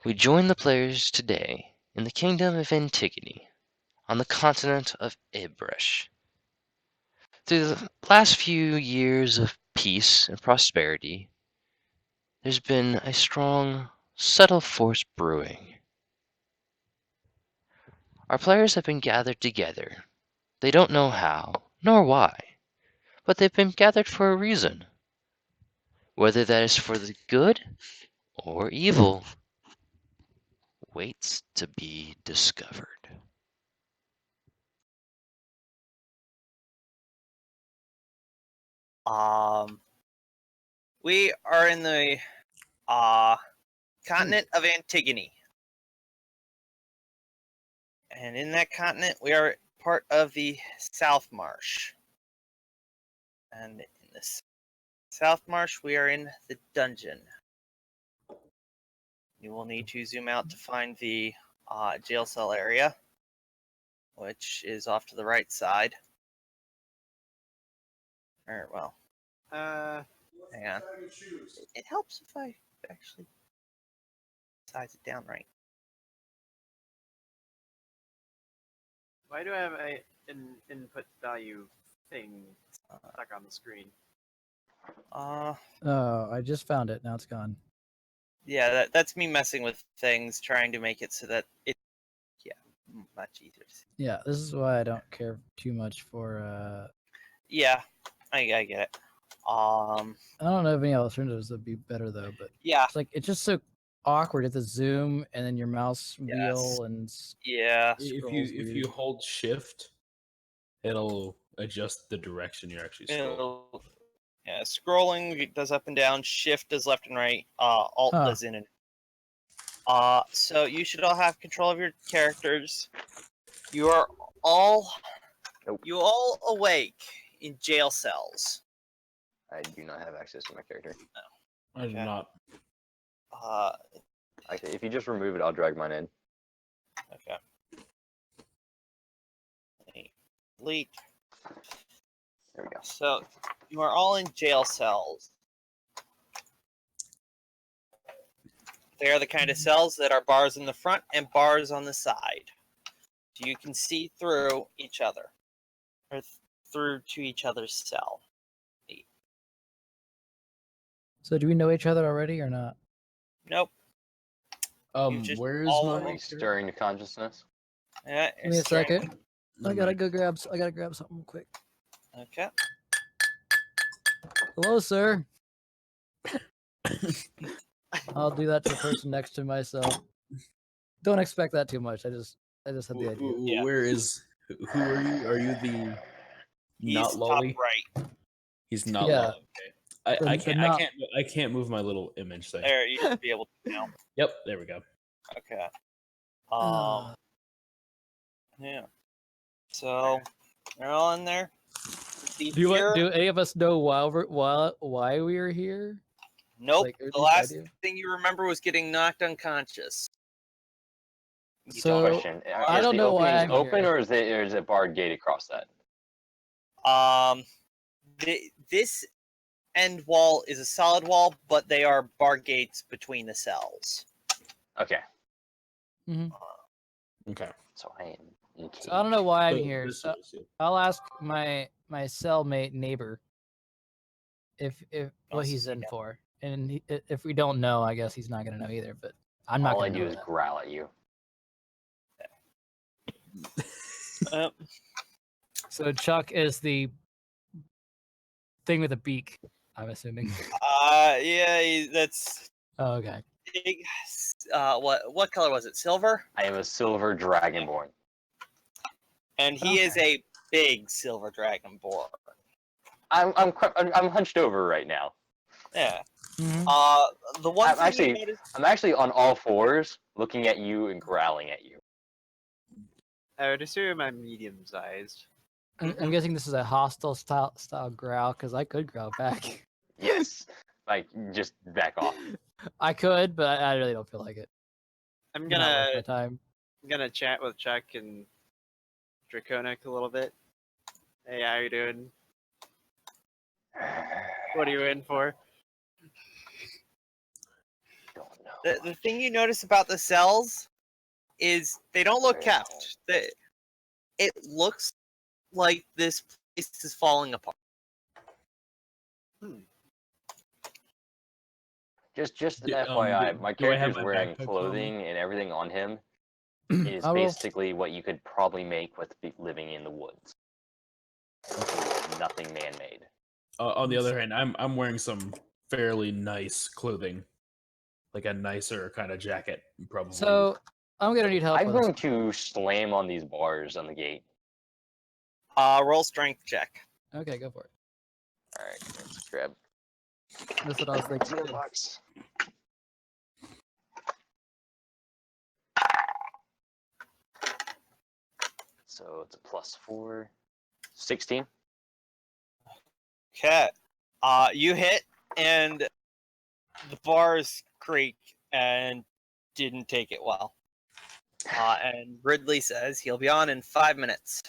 We join the players today in the kingdom of Antigone, on the continent of Ibresh. Through the last few years of peace and prosperity, there's been a strong, subtle force brewing. Our players have been gathered together. They don't know how, nor why, but they've been gathered for a reason. Whether that is for the good or evil waits to be discovered. We are in the continent of Antigone. And in that continent, we are part of the South Marsh. And in this South Marsh, we are in the dungeon. You will need to zoom out to find the jail cell area, which is off to the right side. Or, well, hang on. It helps if I actually size it down right. Why do I have an input value thing stuck on the screen? Oh, I just found it. Now it's gone. Yeah, that's me messing with things, trying to make it so that it, much easier to see. Yeah, this is why I don't care too much for. Yeah, I get it. I don't know if any alternatives would be better though, but yeah, it's like it's just so awkward at the zoom and then your mouse wheel and yeah. If you hold shift, it'll adjust the direction you're actually scrolling. Yeah, scrolling does up and down, shift does left and right, alt does in and so you should all have control of your characters. You are all awake in jail cells. I do not have access to my character. No. I do not. Okay, if you just remove it, I'll drag mine in. Okay. Delete. There we go. So you are all in jail cells. They are the kind of cells that are bars in the front and bars on the side. So you can see through each other, or through to each other's cell. So do we know each other already or not? Nope. Where is my stirring to consciousness? Yeah, give me a second. I gotta grab something quick. Okay. Hello, sir. I'll do that to the person next to myself. Don't expect that too much. I just had the idea. Yeah. Who are you? Are you the not lolly? Top right. He's not Yeah. lolly. Okay. I can't move my little image thing. There, you should be able to now. Yep, there we go. Okay. Yeah. So they're all in there. Do any of us know why we are here? Nope. Like, the last thing you remember was getting knocked unconscious. So question. I don't know why I'm open here. or is it barred gate across that? This end wall is a solid wall, but they are bar gates between the cells. Okay. Okay. So I am. So I don't know why I'm here. So I'll ask my cellmate neighbor if what he's in for, and if we don't know, I guess he's not gonna know either. But I'm not. All I gonna do know is that. growl at you. So Chuck is the thing with a beak, I'm assuming. Yeah, that's. Oh, okay. What color was it? Silver. I am a silver dragonborn. And he is a big silver dragonborn. I'm hunched over right now. Yeah. Mm-hmm. The one I'm actually on all fours, looking at you and growling at you. I would assume I'm medium-sized. I'm guessing this is a hostile style growl because I could growl back. Yes. Like, just back off. I could, but I really don't feel like it. I'm Not worth my time. gonna chat with Chuck and Draconic a little bit. Hey, how you doing? What are you in for? Don't know. The thing you notice about the cells is they don't look kept. It looks like this place is falling apart. Just an Do- FYI, my do I have character's my wearing bagpipes on clothing and everything on him is I'll roll. basically what you could probably make with living in the woods. Nothing man-made. On the other hand, I'm wearing some fairly nice clothing, like a nicer kind of jacket, probably. So I'm gonna need help. I'm with going this. to slam on these bars on the gate. Roll strength check. Okay, go for it. All right, let's grab That's what I was thinking. toolbox. So it's a +4, 16. Okay. You hit, and the bars creak and didn't take it well. And Ridley says he'll be on in 5 minutes.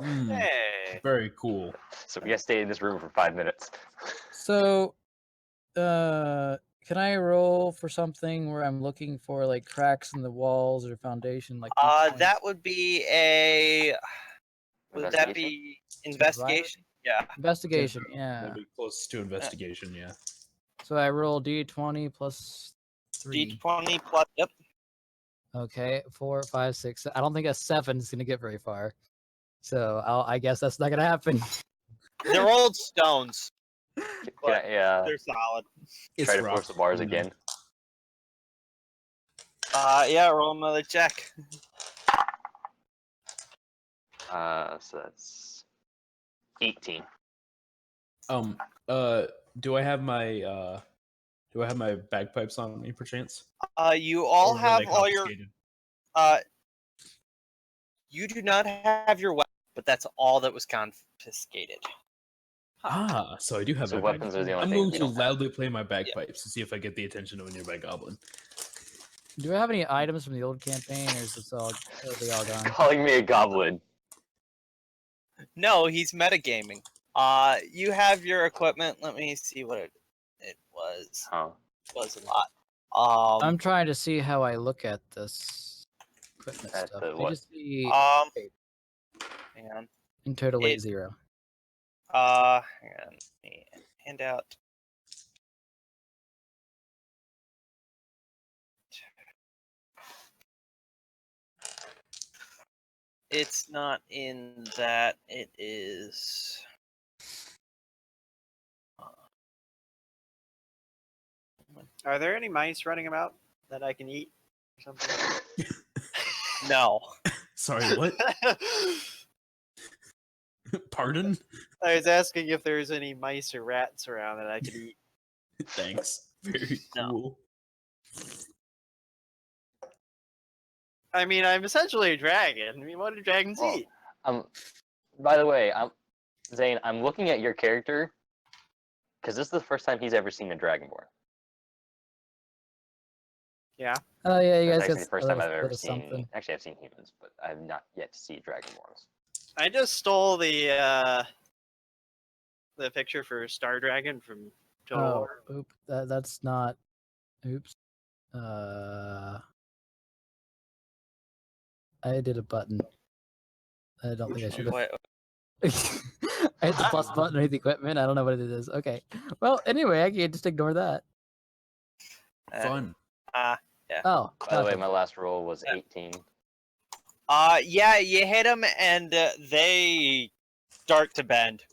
Hey. Very cool. So we gotta stay in this room for 5 minutes. So, can I roll for something where I'm looking for like cracks in the walls or foundation? Like That would be a. Would that Investigation? be investigation? Yeah. investigation. Yeah. That'd be close to investigation, yeah. So I roll D20 plus 3. D20 plus. Yep. Okay, 4, 5, 6. I don't think a 7 is gonna get very far. So I guess that's not gonna happen. They're old stones. But Yeah, they're solid. try to force the bars again. Yeah, roll another check. So that's 18. Do I have my bagpipes on me perchance? You all Or were have they all your. confiscated? You do not have your weapon, but that's all that was confiscated. So I do have So my weapons bagpipes. are the only I'm thing going we to don't have. loudly play my bagpipes to see if I get the attention of a nearby goblin. Do I have any items from the old campaign, or is this all? Are they all gone? Calling me a goblin. No, he's metagaming. You have your equipment. Let me see what it was. Huh. It was a lot. I'm trying to see how I look at this equipment At stuff. the I what? just see Hang on. in total weight it- 0. Hang on. Let me hand out. It's not in that. It is. Are there any mice running about that I can eat or something? No. Sorry, what? Pardon? I was asking if there's any mice or rats around that I could eat. Thanks. Very No. cool. I mean, I'm essentially a dragon. I mean, what do dragons Well, eat? By the way, Zane, I'm looking at your character because this is the first time he's ever seen a dragonborn. Yeah. Oh yeah, you That's guys actually got the first a time little I've ever bit of seen. something. Actually, I've seen humans, but I have not yet to see dragonborns. I just stole the picture for Star Dragon from Total Oh, War. oop. That's not. Oops. I did a button. I don't think I should have. Wait, I hit the plus button underneath the equipment. I don't know what it is. Okay. Well, anyway, I can just ignore that. Fun. yeah. Oh. By the way, gotcha. my last roll was 18. Yeah, you hit them and they start to bend.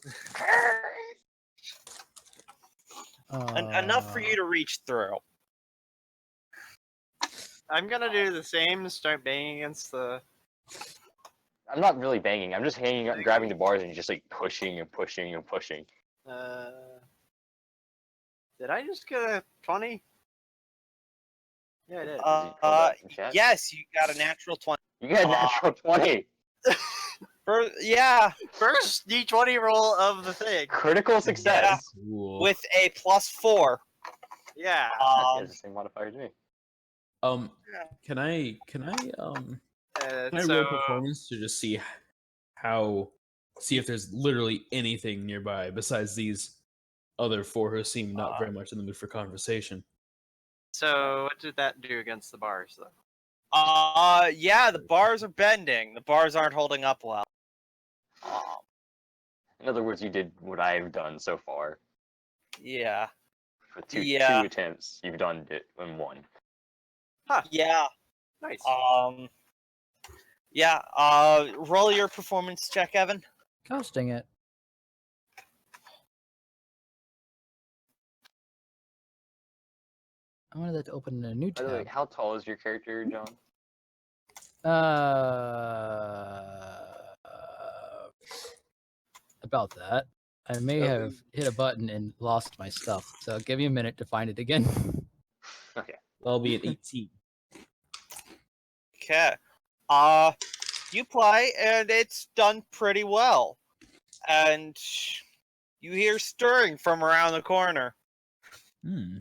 Enough for you to reach through. I'm gonna do the same. Start banging against the. I'm not really banging. I'm just hanging up, grabbing the bars, and just like pushing and pushing and pushing. Did I just get a 20? Yeah, I did. Yes, you got a natural 20. You got a natural 20. Yeah, First D20 roll of the thing. Critical success. Cool. with a +4. Yeah. He has the same modifier as me. Can I roll So performance to just see if there's literally anything nearby besides these other four who seem not very much in the mood for conversation? So what did that do against the bars, though? Yeah, the bars are bending. The bars aren't holding up well. In other words, you did what I've done so far. Yeah. For two Yeah. attempts, you've done it in one. Huh. Yeah. Nice. Yeah. Roll your performance check, Evan. Gosh dang it. I wanted that to open a new By the way, tab. how tall is your character, John? About that. I may have hit a button and lost my stuff, so give me a minute to find it again. Okay. I'll be at 18. Okay. You play, and it's done pretty well. And you hear stirring from around the corner. Hmm.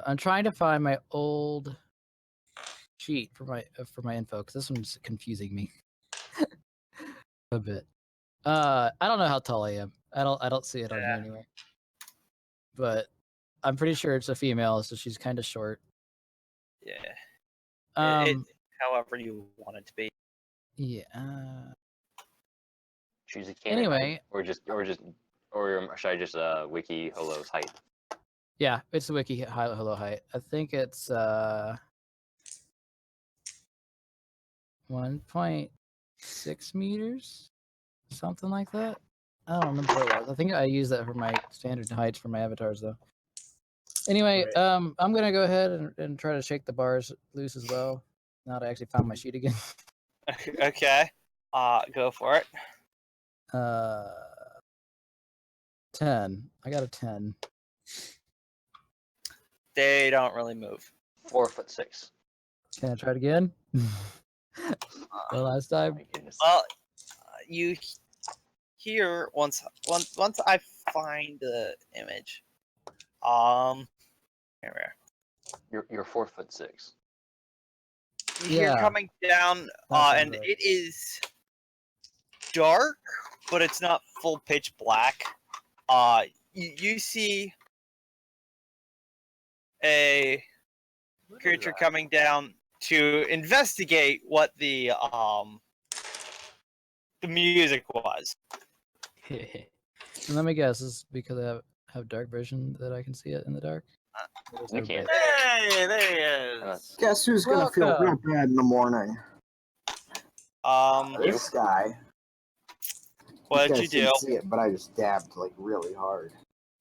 I'm trying to find my old sheet for my info because this one's confusing me a bit. I don't know how tall I am. I don't see it on here anywhere. But I'm pretty sure it's a female, so she's kind of short. Yeah. However you want it to be. Yeah. Choose a canon Anyway, height, or should I just wiki Holo's height? yeah, it's the wiki hello height. I think it's 1.6 meters, something like that. I don't remember what it was. I think I use that for my standard heights for my avatars, though. Anyway, Right. I'm gonna go ahead and try to shake the bars loose as well. Now that I actually found my sheet again. Okay. Go for it. 10. I got a 10. They don't really move. 4'6". Can I try it again? The last Oh time. my goodness. Well, you hear once I find the image. Here. You're 4'6". You're Yeah. coming down, That and sounds right. it is dark, but it's not full pitch black. You see a What is creature that? coming down to investigate what the music was. And let me guess, this is because I have dark vision that I can see it in the dark? There's You no can't. bit. Hey, there he is. Guess who's gonna feel real Welcome. bad in the morning? You? This guy. What You did you guys do? didn't see it, but I just dabbed like really hard.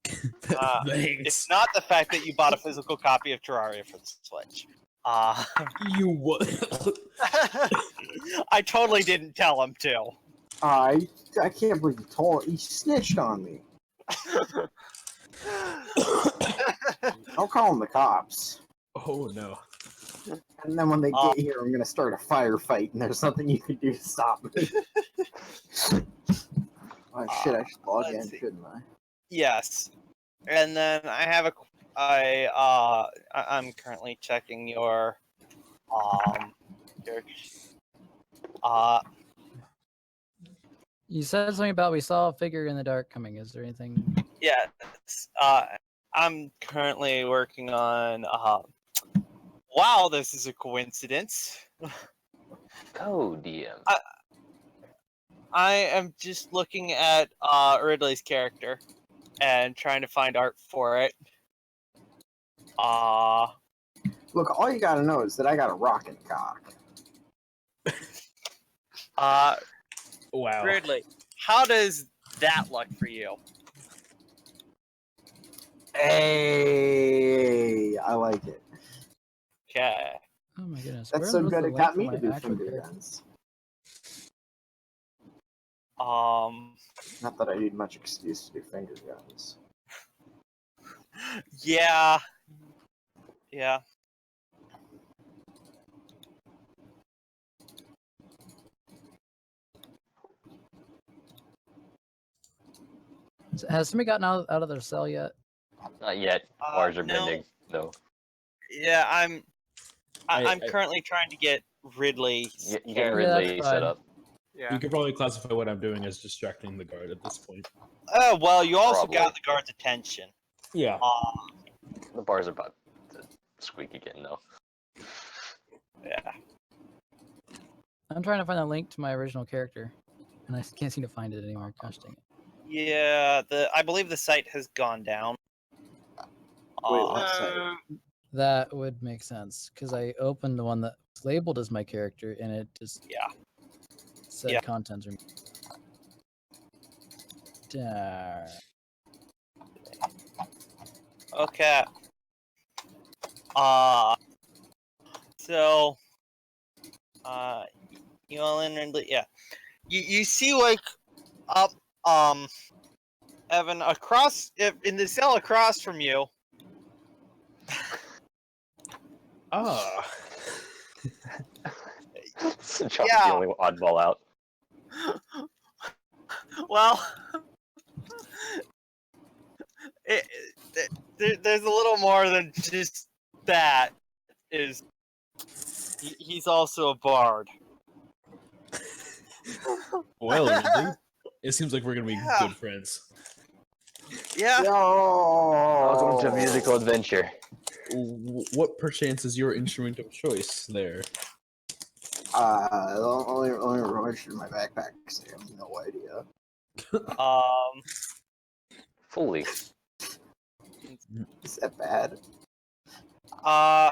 Thanks. It's not the fact that you bought a physical copy of Terraria for the Switch. You what? I totally didn't tell him to. I can't believe he told. He snitched on me. I'll call him the cops. Oh no. And then when they get here, I'm gonna start a firefight, and there's nothing you can do to stop me. Oh shit! I should log in, let's see. shouldn't I? Yes. And then I have I'm currently checking your You said something about we saw a figure in the dark coming. Is there anything? yes. I'm currently working on wow, this is a coincidence. Go DM. I am just looking at Ridley's character and trying to find art for it. Look, all you gotta know is that I got a rockin' cock. Wow. Ridley, how does that look for you? Hey, I like it. Okay. Oh my goodness. That's where so was good the it link got for me my to do actual finger character? guns. Um. Not that I need much excuse to do finger guns. Yeah. Yeah. Has somebody gotten out of their cell yet? Not yet. Bars are No. bending, though. Yeah. I'm I- currently trying to get Ridley. You get Yeah, Ridley that's set fine. up. Yeah. You could probably classify what I'm doing as distracting the guard at this point. Oh well, you also Probably. got the guard's attention. Yeah. The bars are about to squeak again, though. Yeah. I'm trying to find a link to my original character, and I can't seem to find it anymore. Gosh dang it. Yeah, I believe the site has gone down. Wait, what site? That would make sense because I opened the one that was labeled as my character, and it just said Yeah. contents are. Darn. Okay. So, you all in and yeah, you see like up Evan across in the cell across from you. Ah. John's Yeah. the only oddball out. Well, there's a little more than just that. He's also a bard. Well, Ridley, it seems like we're gonna be good friends. Yeah. Welcome to Yo! musical adventure. What perchance is your instrument of choice there? The only rubbish in my backpack, so I have no idea. Fully. Is that bad? I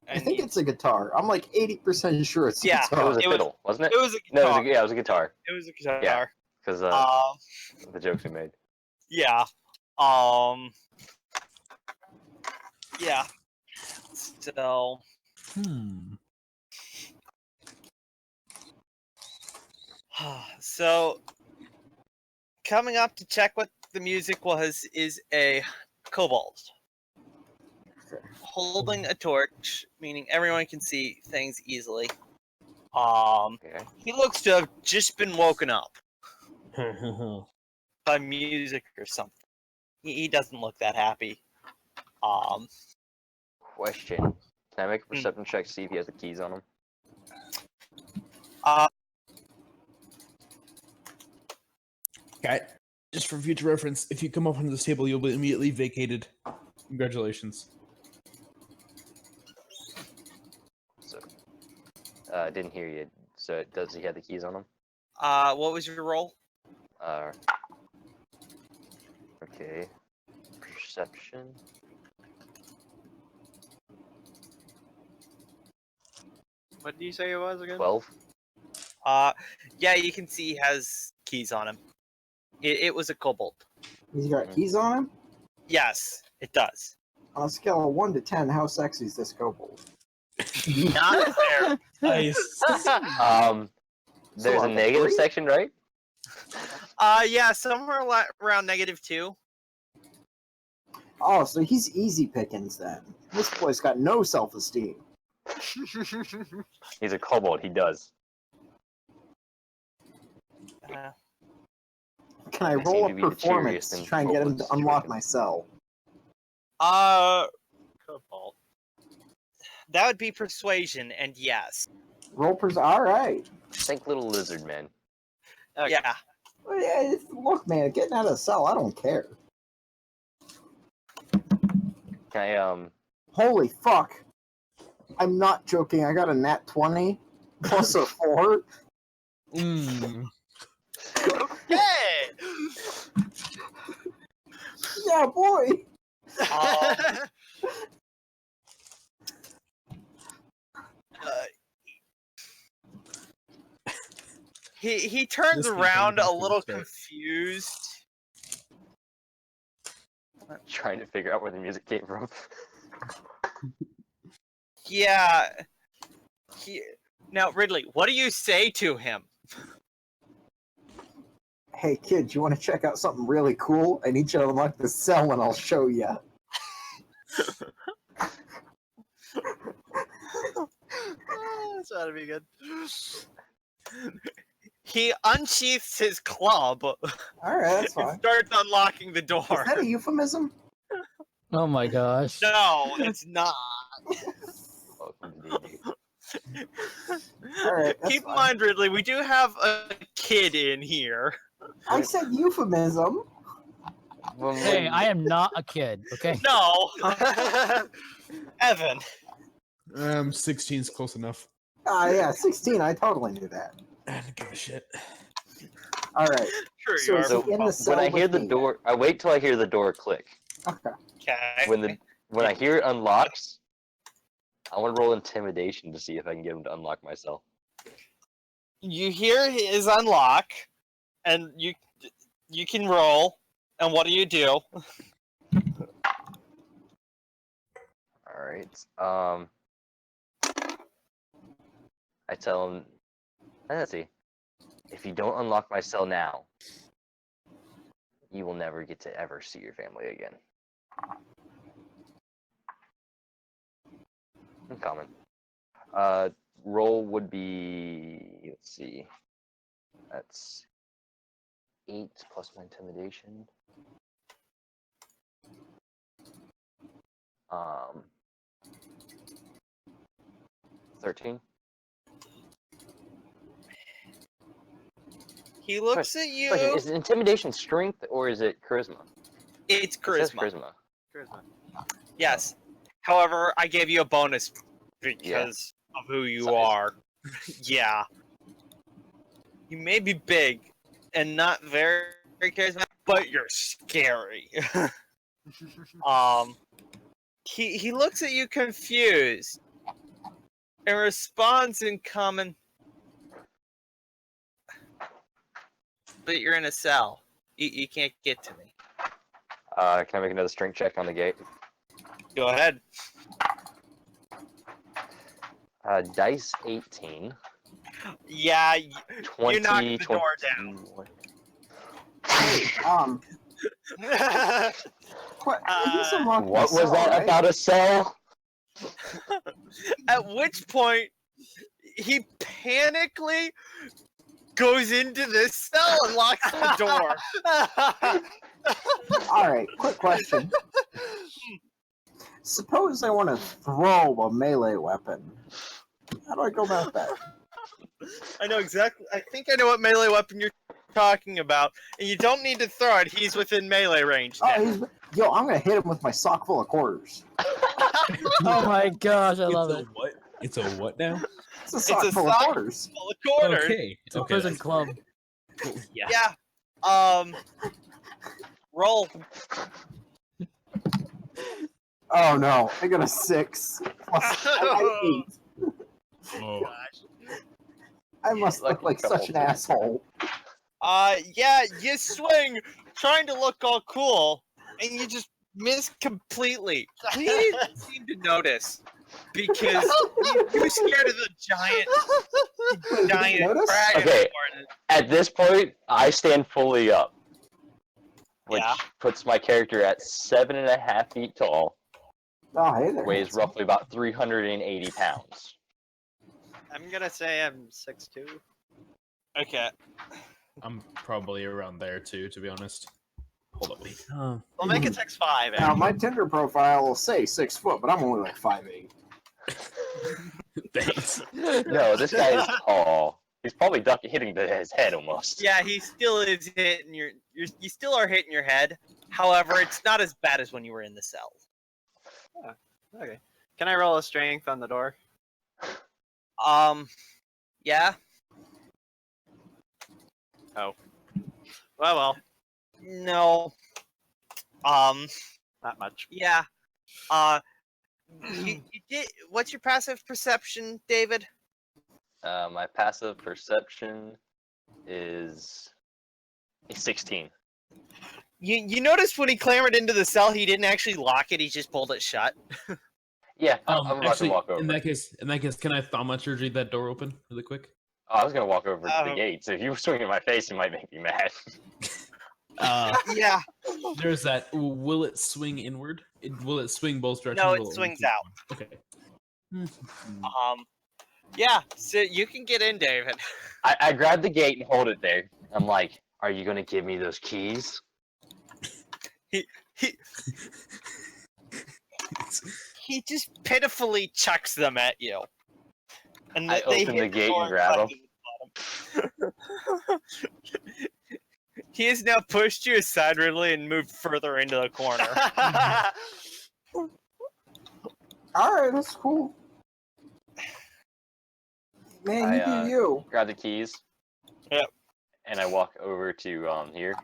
I think it's a guitar. I'm like 80% sure it's a Yeah, It guitar. was a It was- fiddle, wasn't it? it was a No, guitar. it was a guitar. It was a guitar. Yeah. Because the jokes we made. Yeah. Yeah. So. So, coming up to check what the music was is a kobold holding a torch, meaning everyone can see things easily. Okay. He looks to have just been woken up by music or something. He doesn't look that happy. Question. Can I make a perception check to see if he has the keys on him? Okay. Just for future reference, if you come up onto this table, you'll be immediately vacated. Congratulations. So, didn't hear you. So, does he have the keys on him? What was your roll? Okay. Perception. What do you say it was again? 12. Yeah, you can see he has keys on him. It was a kobold. He's got keys on him? Yes, it does. On a scale of 1 to 10, how sexy is this kobold? Not there. Nice. There's a like a negative 3? section, right? Yeah, somewhere around -2. Oh, so he's easy pickings then. This boy's got no self-esteem. He's a kobold. He does. Can I I roll seem a to be the performance cheeriest to and try and get him to vocalist unlock drinking. my cell? Kobold. That would be persuasion, and yes. Alright. Think little lizard man. Okay. Yeah. Well, yeah, look, man, getting out of the cell, I don't care. Can I Holy fuck. I'm not joking, I got a nat 20 plus a 4. Hey! Yeah, boy! He turns This around became a a good little start. confused. trying to figure out where the music came from? Yeah. Now, Ridley, what do you say to him? Hey, kid, you want to check out something really cool? I need you to unlock the cell and I'll show you. That's gotta be good. He unsheaths his club Alright, that's and fine. starts unlocking the door. Is that a euphemism? Oh my gosh. No, it's not. Welcome to D&D. Alright, that's Keep in fine. mind, Ridley, we do have a kid in here. I said euphemism. Hey, I am not a kid. Okay. No, Evan. 16's close enough. Yeah, 16. I totally knew that. I don't give a shit. All right. Sure So you are. is he in the cell When I hear with the me? door, I wait till I hear the door click. Okay. Okay. When I hear it unlocks, I want to roll intimidation to see if I can get him to unlock myself. You hear his unlock, and you can roll. And what do you do? All right. I tell him, let's see, if you don't unlock my cell now, you will never get to ever see your family again. Uncommon. Roll would be, let's see, that's 8 plus my intimidation. 13. He looks at you. Question, is it intimidation strength or is it charisma? It's It says charisma. charisma. Yes. However, I gave you a bonus because of who you Size. are. Yeah. You may be big and not very charismatic, but you're scary. He looks at you confused and responds in common. But you're in a cell. You can't get to me. Can I make another strength check on the gate? Go ahead. Dice 18. Yeah, 20, you knocked the door down. 21. What? He's unlocked my What was cell, that right? about a cell? At which point, he panically goes into this cell and locks the door. All right. Quick question. Suppose I want to throw a melee weapon. How do I go about that? I know exactly. I think I know what melee weapon you're talking about, and you don't need to throw it. He's within melee range now. Yo, I'm gonna hit him with my sock full of quarters. Oh my gosh, I love It's a it. what? It's a what now? It's a sock a full of sock quarters. full of quarters. Okay. It's a prison that's club. cool. Yeah. Yeah. Roll. Oh no, I got a 6. Plus, I got 8. Oh. I must look like such an asshole. Yeah, you swing, trying to look all cool, and you just miss completely. He didn't seem to notice because he's too scared of the giant notice? dragon. Okay. At this point, I stand fully up, which Yeah. puts my character at 7.5 feet tall, Oh, hey there. weighs roughly about 380 pounds. I'm gonna say I'm 6'2". Okay. I'm probably around there too, to be honest. Hold up, wait. We'll make it 6'5". Now, my Tinder profile will say 6 foot, but I'm only like 5'8". Thanks. No, this guy is tall. He's probably hitting his head almost. Yeah, he still is hitting you still are hitting your head. However, it's not as bad as when you were in the cell. Okay. Can I roll a strength on the door? Yeah. Oh. Well. No. Not much. Yeah. You did. What's your passive perception, David? My passive perception is 16. You noticed when he clambered into the cell, he didn't actually lock it. He just pulled it shut. Yeah, I'm about Actually, to walk over. in that case, can I thaumaturgy that door open really quick? Oh, I was gonna walk over to the gate, so if you swing in my face, it might make me mad. Yeah. There's that. Will it swing inward? Will it swing both directions? No, or it will swings swing out. Okay. Yeah. So you can get in, David. I grab the gate and hold it there. I'm like, "Are you gonna give me those keys?" He just pitifully chucks them at you. And I they open hit the gate door and grab them. He has now pushed you aside, Ridley, and moved further into the corner. Alright, that's cool. Man, you do you. Grab the keys. Yep. And I walk over to here.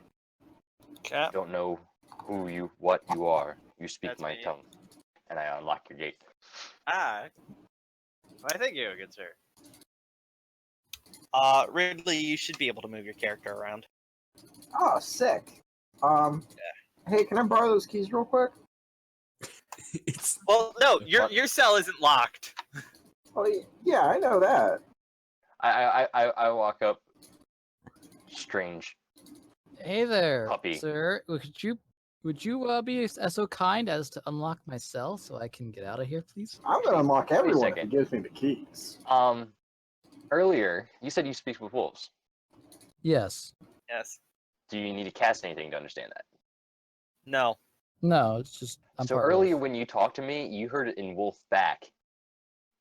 Okay. Don't know what you are. You speak That's my me. tongue. And I unlock your gate. Ah. Why, thank you, good sir. Ridley, you should be able to move your character around. Oh, sick. Hey, can I borrow those keys real quick? It's Well, no, your cell isn't locked. Oh, yeah, I know that. I walk up. Strange. Hey there, Puppy. sir. Would you be so kind as to unlock my cell so I can get out of here, please? I'm gonna unlock everyone if he second. gives me the keys. Earlier you said you speak with wolves. Yes. Yes. Do you need to cast anything to understand that? No. No, it's just I'm So part earlier wolf. when you talked to me, you heard it in wolf back.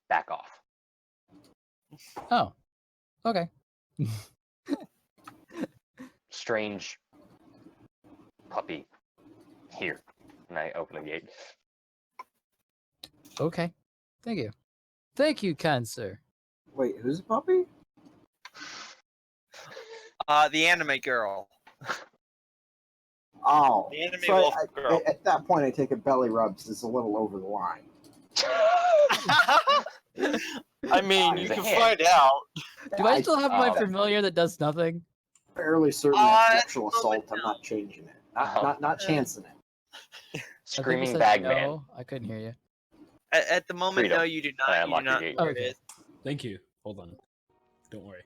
Back off. Oh. Okay. Strange puppy. Here. And I open the gate. Okay. Thank you. Thank you, kind sir. Wait, who's the puppy? The anime girl. Oh, The anime so wolf girl. at that point I take it belly rubs is a little over the line. I mean, you can find out. Do I still have my um, familiar that does nothing? Fairly certain that's at sexual the moment, assault. I'm no. not changing it. Not chancing it. I think you Screaming said bag no. man. I couldn't hear you. At the moment, Freedom. no, you do not. I You do unlock your not. gate. There it Okay. is. Thank you. Hold on. Don't worry.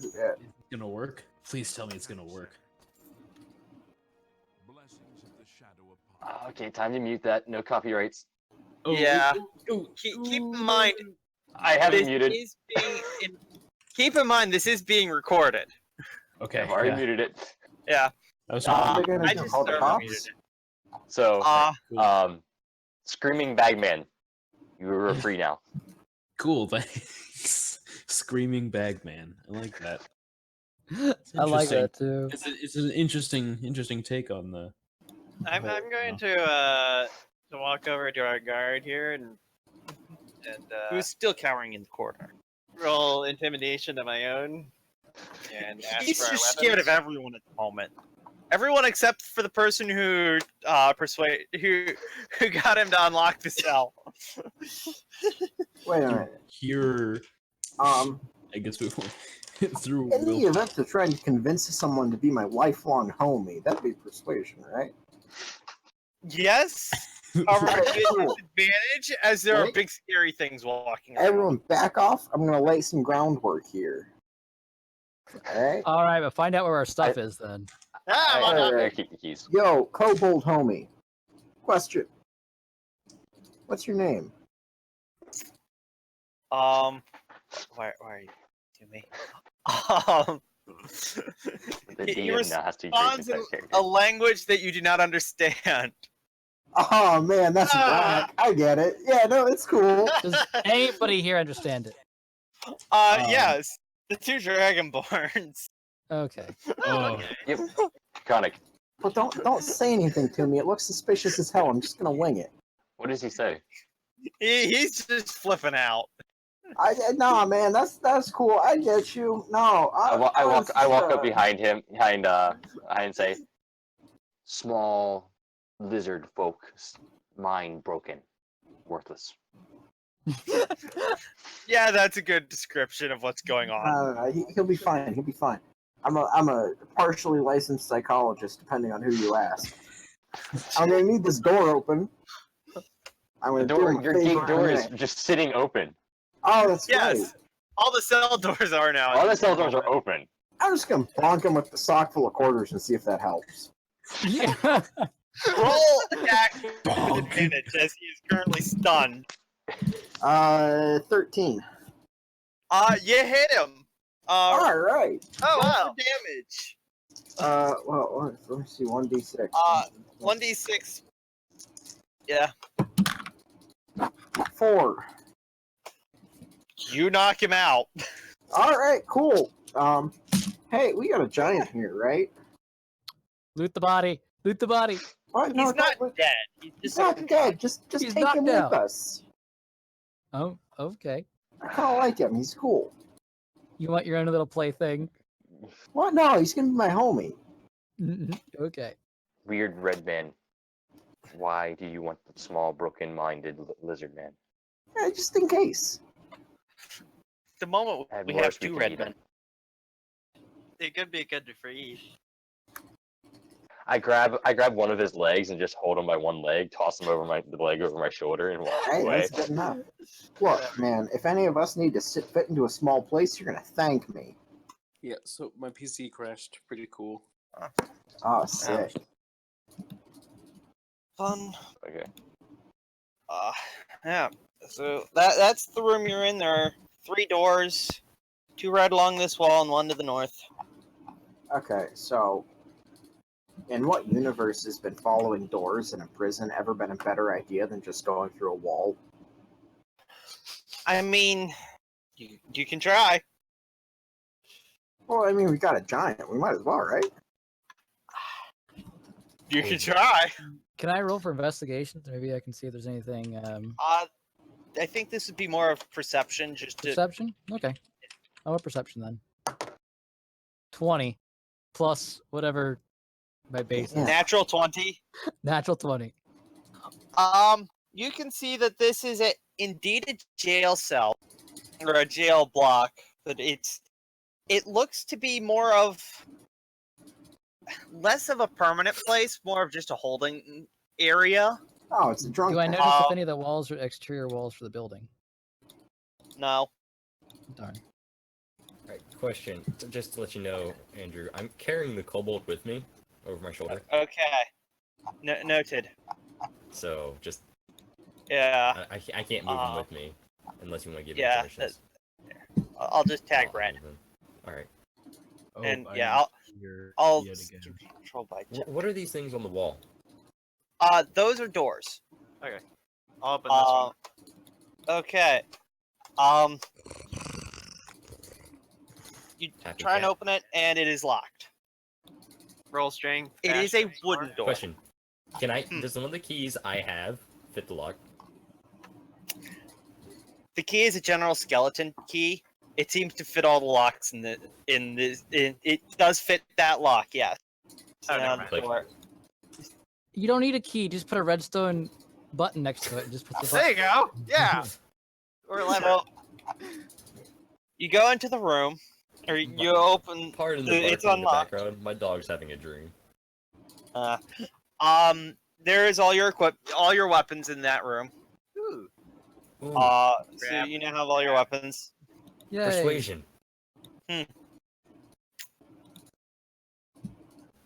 Yeah. It's gonna work. Please tell me it's gonna work. Okay, time to mute that. No copyrights. Oh, Yeah. oh, Keep in mind, I have it this muted. is keep in mind, this is being recorded. okay. I've already Yeah. muted it. Yeah. I was What are trying they gonna I do? just Call the server cops? muted it. So, Screaming Bagman, you are free now. cool. Thanks. Screaming bag man. I like that. It's I like interesting. that too. It's an interesting take on the. I'm whole, going to walk over to our guard here and Who's still cowering in the corner? roll intimidation of my own. And ask He's for our just scared of weapons. everyone at the moment. Everyone except for the person who who got him to unlock the cell. Wait a minute. Here, Um, I guess we went through. in the event of trying to convince someone to be my lifelong homie, that'd be persuasion, right? Yes. However, Alright, it is cool. an advantage as there are Right. big scary things walking around. Everyone, back off. I'm gonna lay some groundwork here. All right. All right, but find out where our stuff is then. I keep the keys. Yo, kobold homie. Question. What's your name? Why are you to me? The He DM now has to responds in a language that you do not understand. Oh man, that's whack. I get it. Yeah, no, it's cool. Does anybody here understand it? Yes, the two dragonborns. Okay. Oh, Yep. Conic, But don't say anything to me. It looks suspicious as hell. I'm just gonna wing it. what does he say? He's just flipping out. Nah, man, that's cool. I get you. No, I walk up behind him, behind and say, small lizard folk, mind broken, worthless. Yeah, that's a good description of what's going on. He'll be fine. He'll be fine. I'm a partially licensed psychologist, depending on who you ask. I'm gonna need this door open. I'm The gonna door, do him a your favor gate in a door is minute. just sitting open. Oh, that's Yes, right. all the cell doors are now. All the cell doors are open. I'm just gonna bonk him with the sock full of quarters and see if that helps. Yeah. Roll attack with advantage as he is currently stunned. 13. You hit him. All right. Oh, wow. damage. Well, let me see. 1d6. 1d6. Yeah. 4. You knock him out. All right, cool. Hey, we got a giant here, right? Loot the body. Loot the body. What? No, He's not don't- dead. He's He's just not dead. Just He's take him knocked out. with us. Oh, okay. I kind of like him. He's cool. You want your own little plaything? What? No, he's gonna be my homie. Okay. Weird red man. Why do you want the small, broken-minded lizard man? Yeah, just in case. the moment At we have worst, we two can red eat men. him. It could be good for eat. I grab one of his legs and just hold him by one leg, toss him over the leg over my shoulder, and walk Hey, away. that's good enough. Look, man, if any of us need to fit into a small place, you're gonna thank me. Yeah, so my PC crashed. Pretty cool. Oh, sick. Fun. Okay. Yeah. So that's the room you're in. There are 3 doors, 2 right along this wall and 1 to the north. Okay, so in what universe has been following doors in a prison ever been a better idea than just going through a wall? I mean, you can try. Well, I mean, we got a giant. We might as well, right? You can try. Can I roll for investigations? Maybe I can see if there's anything. I think this would be more of perception, just to. Perception? Okay. I want perception then. 20 plus whatever my base is. Natural 20. Natural 20. You can see that this is indeed a jail cell or a jail block, but it looks to be more of less of a permanent place, more of just a holding area. Oh, it's a drunk. Do I tank. notice if any of the walls are exterior walls for the building? No. Darn. Alright, question. Just to let you know, Andrew, I'm carrying the kobold with me over my shoulder. Okay. Noted. So just Yeah. I can't move him with me unless you want to give yeah, me permissions. I'll just tag Red. Alright. Oh, And I yeah, hear I'll yet again. control by. What are these things on the wall? Those are doors. Okay. I'll open this one. Okay. You Happy try and cat. open it, and it is locked. Roll string. It dash is a string, wooden or- door. Question. Can I does one of the keys I have fit the lock? The key is a general skeleton key. It seems to fit all the locks it does fit that lock, yes. Oh, Now never the mind. door- You don't need a key. Just put a redstone button next to it and just put the There you button. go. Yeah. Or lever. So, you go into the room, or you open. Pardon the It's barking in the unlocked. background. My dog's having a dream. There is all your all your weapons in that room. Ooh. Ooh, So Grab. you now have all your weapons. Yay. persuasion. Hmm.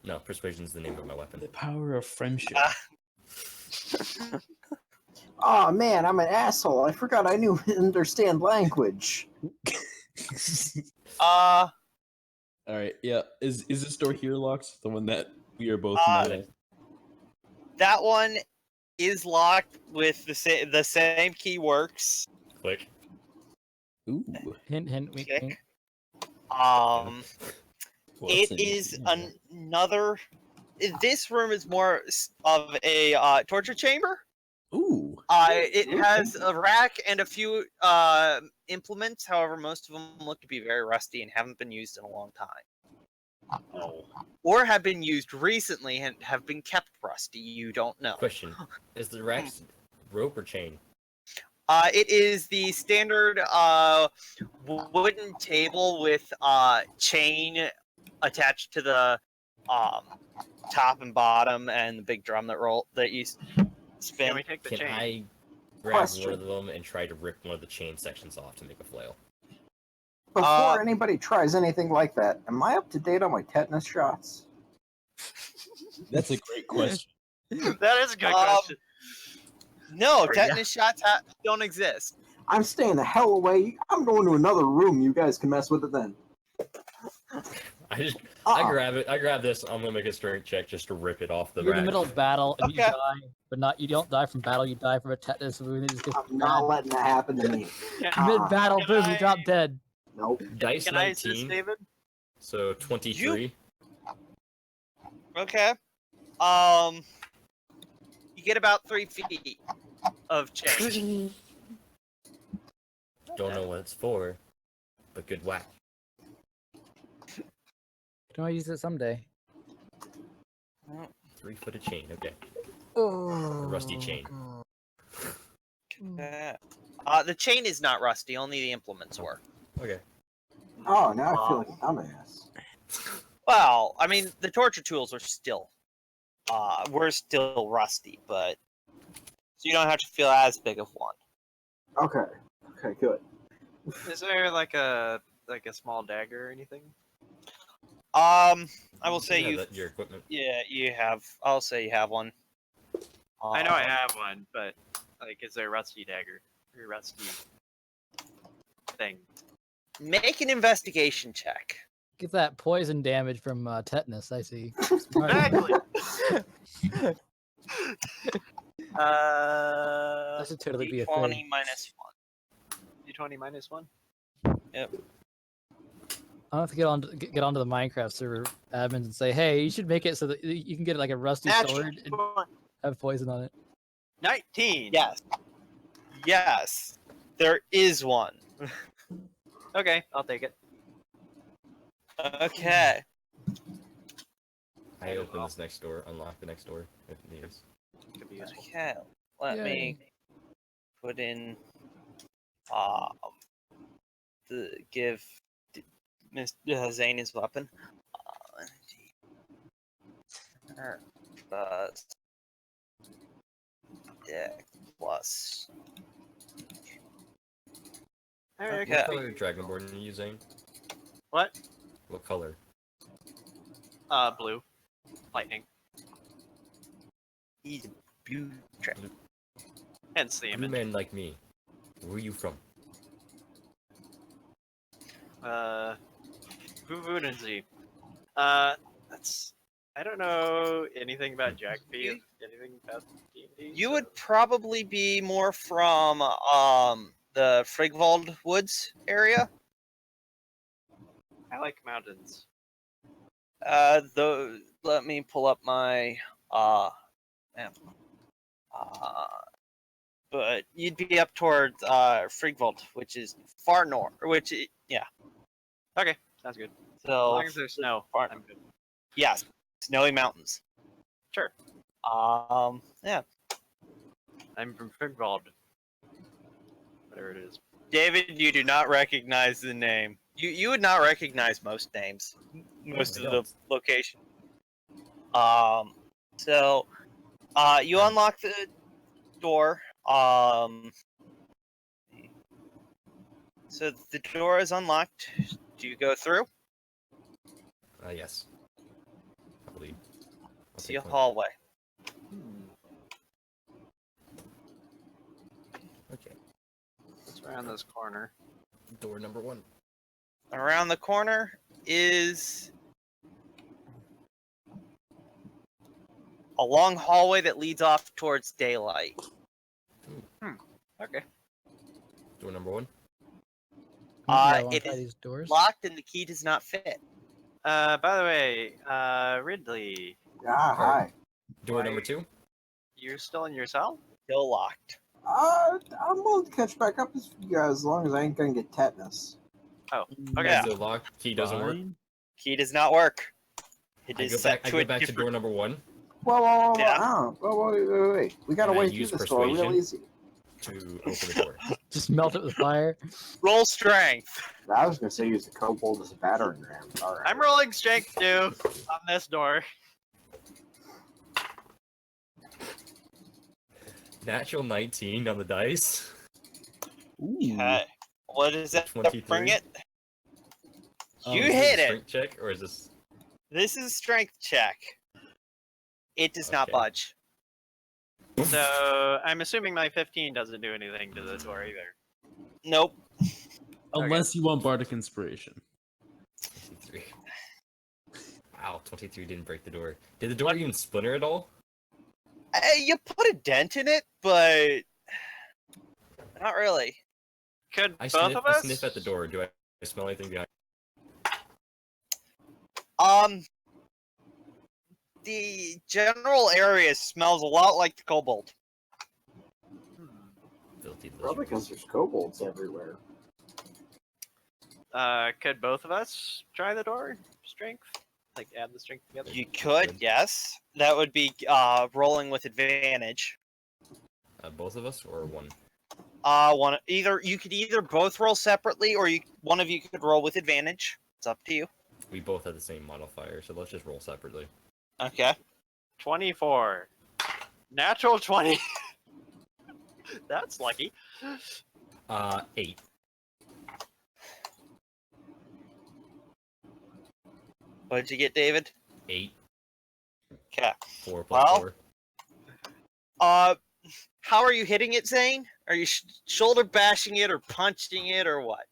No, persuasion's the name of my weapon. The power of friendship. Oh man, I'm an asshole. I forgot I knew understand language. All right, yeah. Is this door here locked? The one that we are both not. That one is locked with the same key works. Click. Ooh. Hint, hint, wink, Click. wink. Um, Well, it that's is interesting. another. This room is more of a torture chamber. Ooh. It has a rack and a few implements. However, most of them look to be very rusty and haven't been used in a long time. Oh. Or have been used recently and have been kept rusty. You don't know. Question: is the rack's rope or chain? It is the standard wooden table with chain attached to the top and bottom, and the big drum that you spin. Can we take the Can chain? I grab Question. one of them and try to rip one of the chain sections off to make a flail? Before anybody tries anything like that, am I up to date on my tetanus shots? That's a great question. That is a good question. No, Or, yeah. tetanus shots don't exist. I'm staying the hell away. I'm going to another room. You guys can mess with it then. I Uh-uh. grab it. I grab this. I'm gonna make a strength check just to rip it off the You're in rack. the middle of battle and you Okay. die, but you don't die from battle. You die from a tetanus wound. You just get I'm not letting that happen to me. Can mid battle. Can Boom! You I- drop dead. Nope. Dice I assist 19. David? So 23. Okay. You get about 3 feet of chain. Don't know what it's for, but good whack. Can I use it someday? 3 foot of chain. Okay. Oh, A rusty chain. Yeah. The chain is not rusty. Only the implements were. Okay. Oh, now I feel like a dumbass. Well, I mean, the torture tools are still, rusty, but so you don't have to feel as big of one. Okay. Okay, good. Is there like a small dagger or anything? I will say Yeah, you. your equipment. Yeah, you have. I'll say you have one. I know I have one, but like, is there a rusty dagger or rusty thing? Make an investigation check. get that poison damage from tetanus. I see. Smart. Exactly. That should totally be a D20 thing. minus 1. D20 minus 1. Yep. I'll have to get onto the Minecraft server admins and say, hey, you should make it so that you can get like a rusty sword and have poison on it. 19. Yes. Yes. There is one. Okay, I'll take it. Okay. I open this next door, unlock the next door if it needs. Could be useful. Okay. Let me put in give Mr. Zane his weapon. Deck plus. Okay. What color Dragonborn are you using? What? What color? Blue. Lightning. He's a blue trap. Hence the Blue image. man like me. Where are you from? Vuvudenzi. That's. I don't know anything about Jack P. Anything about D&D. You would probably be more from the Frigwald Woods area. I like mountains. Let me pull up my map. But you'd be up towards Frigwald, which is far north. Okay, sounds good. As So long as there's snow, far, I'm good. yes, snowy mountains. Sure. Yeah. I'm from Frigwald. Whatever it is. David, you do not recognize the name. You would not recognize most names, most I of the don't. location. So, you unlock the door. So the door is unlocked. Do you go through? Yes. I believe. I'll See take a one. hallway. Okay. It's around this corner. Door number 1. Around the corner is a long hallway that leads off towards daylight. Okay. Door number 1. It is these doors. locked and the key does not fit. By the way, Ridley, Ah, hi. Door Why- number 2. you're still in your cell? Still locked. I'm willing to catch back up with you guys as long as I ain't gonna get tetanus. Okay. Yeah. So lock. Key doesn't work. Fine. Key does not work. It I is go set back. I to go a back to different. door number 1 Whoa, Yeah. wait. We got a And I way through use this door real persuasion. easy. to open the door. Just melt it with fire. Roll strength. I was gonna say use the kobold as a battering ram. All right. I'm rolling strength too on this door. Natural 19 on the dice. Okay. What is that? 23. Bring it. You Is this a hit it. strength check or is this? This is a strength check. It does not Okay. budge. So I'm assuming my 15 doesn't do anything to the door either. Nope. Unless you want Bardic Inspiration. 23. Wow, 23 didn't break the door. Did the door even splinter at all? You put a dent in it, but not really. Could I both sniff, of I us? sniff at the door. Do I smell anything behind? The general area smells a lot like the kobold. Filthy Probably lizard. because there's kobolds everywhere. Could both of us try the door strength? Like add the strength together? You could, yes. That would be rolling with advantage. Both of us or one? You could either both roll separately, or one of you could roll with advantage. It's up to you. We both have the same modifier, so let's just roll separately. Okay. 24. Natural 20. That's lucky. 8. What did you get, David? 8. Okay. 4 plus Well, 4. How are you hitting it, Zane? Are you shoulder bashing it or punching it or what?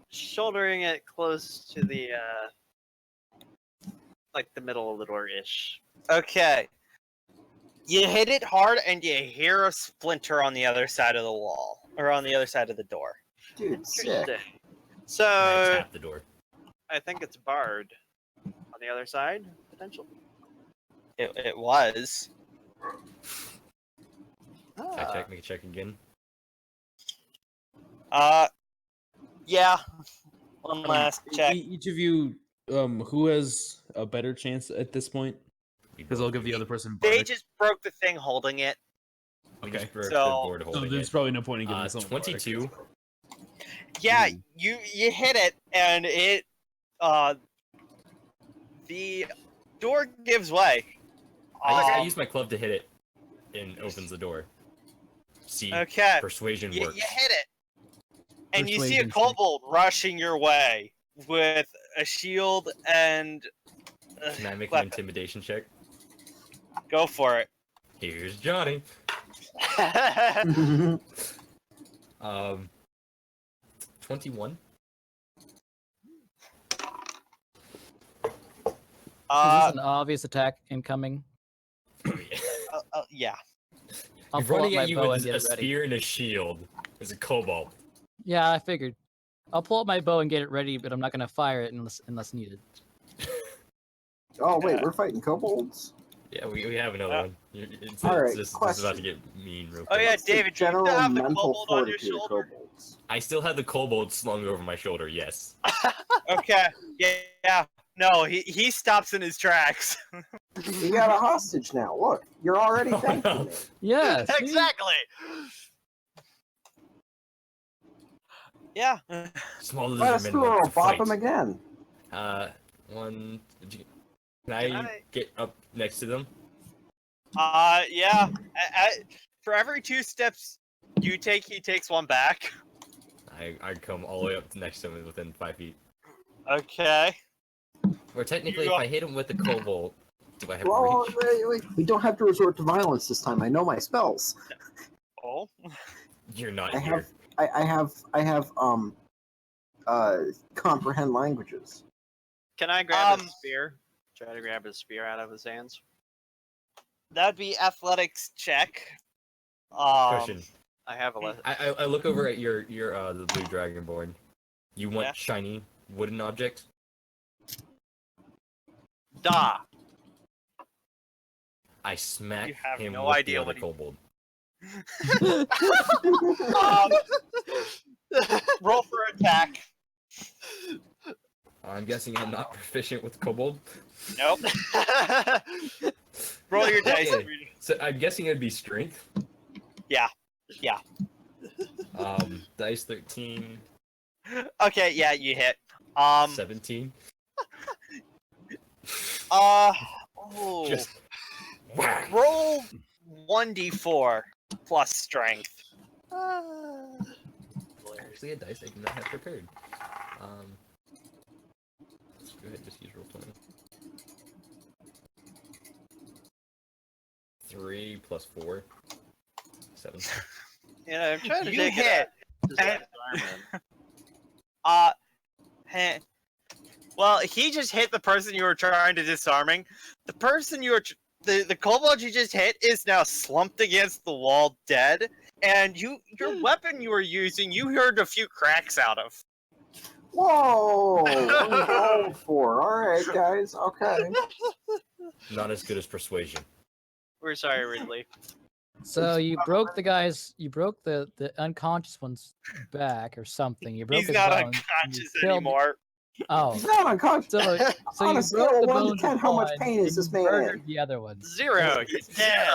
Shouldering it close to the like the middle of the door-ish. Okay. You hit it hard and you hear a splinter on the other side of the wall. Or on the other side of the door. Dude, sick. Interesting. I So tap the door. I think it's barred on the other side, potentially. It was. Make a check again. Yeah. One last check. Each of you, who has a better chance at this point? We Because both I'll give do. the other person. They bardic. just broke the thing holding it. We Okay. just broke the So- board So holding there's it. probably no point in giving someone bardic. 22. Yeah, Ooh. you hit it and it the door gives way. I use my club to hit it, and opens the door. See, Okay. persuasion You works. hit it. And you see a Persuasion check. kobold rushing your way with a shield and Can I make an weapon. intimidation check? Go for it. Here's Johnny. 21. Is this an obvious attack incoming? Yeah. I'll He's pull out running my at you bow with and a get it ready. spear and a shield. There's a cobalt. Yeah, I figured. I'll pull out my bow and get it ready, but I'm not gonna fire it unless needed. Oh wait, we're fighting kobolds. Yeah, we have another one. All right, It's about question. to get mean real Oh quick. yeah, What's the David, do you general still have the mental kobold on your fortitude of shoulder? kobolds. I still have the kobold slung over my shoulder, yes. Okay. Yeah. No, he stops in his tracks. You got a hostage now. Look, you're already Oh, thanking no. me. Yeah, see? Exactly. Yeah. Small Let us lizard men through, want I'll to bop fight. him again. One... Can I get up next to them? Yeah. For every 2 steps you take, he takes 1 back. I come all the way up next to him within 5 feet. Okay. Or technically, You if I hit him with the kobold, do I have Well, reach? wait. We don't have to resort to violence this time. I know my spells. Oh. You're not I here. have comprehend languages. Can I grab Um, his spear? Try to grab his spear out of his hands. That'd be athletics check. Question. I have a list. I look over at your the blue dragonborn. You want Yeah. shiny wooden objects? Da. I smack You have him no with idea the other what he- kobold. Roll for attack. I'm guessing I'm not proficient with kobold. Nope. Roll your dice. Okay. So I'm guessing it'd be strength. Yeah. Dice 13, Okay, yeah, you hit. 17. Oh. Just whack. Roll 1d4 plus strength. Actually, a dice I do not have prepared. Let's go ahead and just use roll 20. 3 plus 4. 7. Yeah, I'm trying to You take hit. it out. Just And- disarm him. Heh. Well, he just hit the person you were trying to disarming. The person you were, the kobold you just hit is now slumped against the wall, dead. And your weapon you were using, you heard a few cracks out of. Whoa! Uncalled for. All right, guys. Okay. Not as good as persuasion. We're sorry, Ridley. So you broke the unconscious one's back or something. You broke He's his not bones. unconscious You killed- anymore. Oh, He's not unconscious. so On you a scale broke of the 1 to bones 10, of how much one, pain is and this you man murdered in? the other one. 0. He's dead.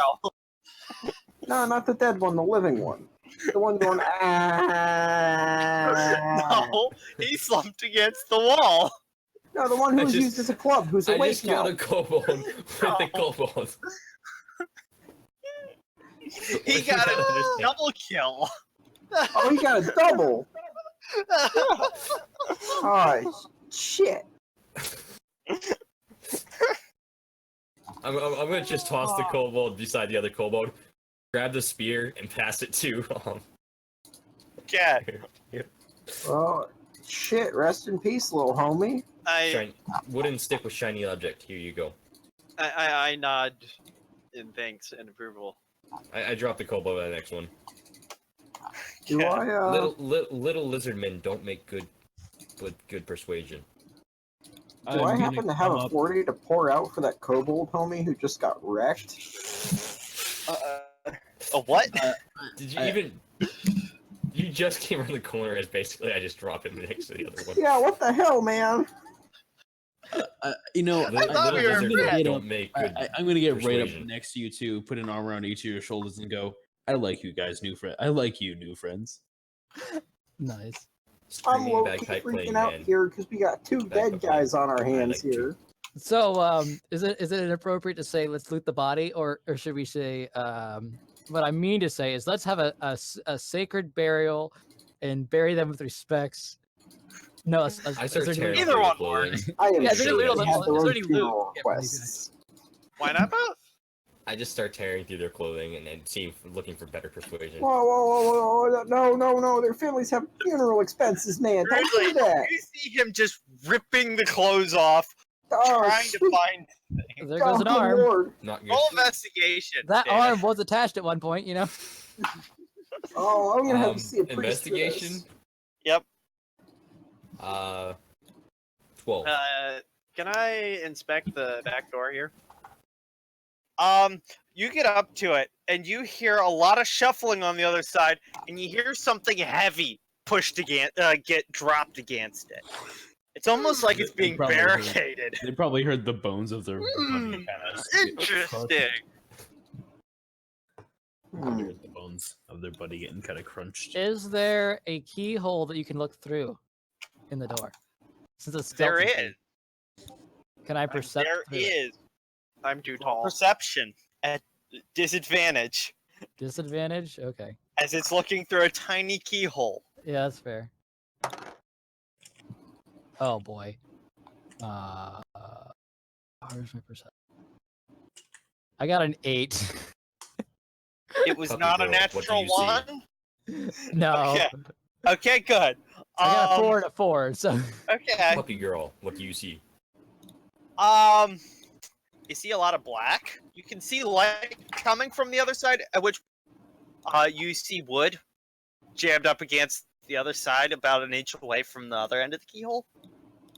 No, not the dead one, the living one. The one going, ah. No, he slumped against the wall. No, the one who was used as a club, who's I awake just now. killed a kobold with a kobold. He got a double kill. Oh, he got a double. Oh, shit. I'm gonna just toss the kobold beside the other kobold, grab the spear, and pass it to Cat. Oh, shit. Rest in peace, little homie. wooden stick with shiny object. Here you go. I nod in thanks and approval. I dropped the kobold at the next one. Do I, Little lizard men don't make good persuasion. do I happen to have a 40 to pour out for that kobold homie who just got wrecked? A what? Did you even? You just came around the corner as basically I just dropped him next to the other one. Yeah, what the hell, man? You know, thought we were lizard friends. men don't make good. I'm gonna get right persuasion. up next to you two, put an arm around each of your shoulders, and go. I like you guys, new friend. I like you, new friends. Nice. I'm Screaming low-key bagpipe freaking playing out man. here because we got two Bagpipe dead guys on our hands like here. So, is it inappropriate to say let's loot the body, or should we say what I mean to say is let's have a sacred burial and bury them with respects. No, I start tearing Either through one the clothing. I am Yeah, sure they're they little- have their there's own already loot. funeral Yeah, for these requests. Why not both? I just start tearing through their clothing and then looking for better persuasion. Whoa, whoa, whoa, whoa, no, no, no, their families have funeral expenses, man. Don't do Really? that. You see him just ripping the clothes off, Oh, trying to sweet find There goes an God, arm. Lord. Not good. roll investigation. That David. arm was attached at one point, you know. Oh, I'm gonna have to see a priest for Investigation. this. Yep. 12. Can I inspect the back door here? You get up to it, and you hear a lot of shuffling on the other side, and you hear something heavy pushed against, get dropped against it. It's almost like it's They being probably heard- barricaded. They probably heard the bones of their Hmm, body kind of. Interesting. Hmm. Heard the bones of their buddy getting kind of crunched. Is there a keyhole that you can look through in the door? Since it's There skeleton is. key. Can I percept? There through it? is. I'm too tall. Perception at disadvantage, Disadvantage. Okay. as it's looking through a tiny keyhole. Yeah, that's fair. Oh boy. Where's my perception? I got an 8. It was Puppy not a girl, what do natural you see? one. No. Okay. Okay, good. I got a 4 and a 4, so Okay. Puppy girl, what do you see? You see a lot of black. You can see light coming from the other side, at which you see wood jammed up against the other side, about an inch away from the other end of the keyhole.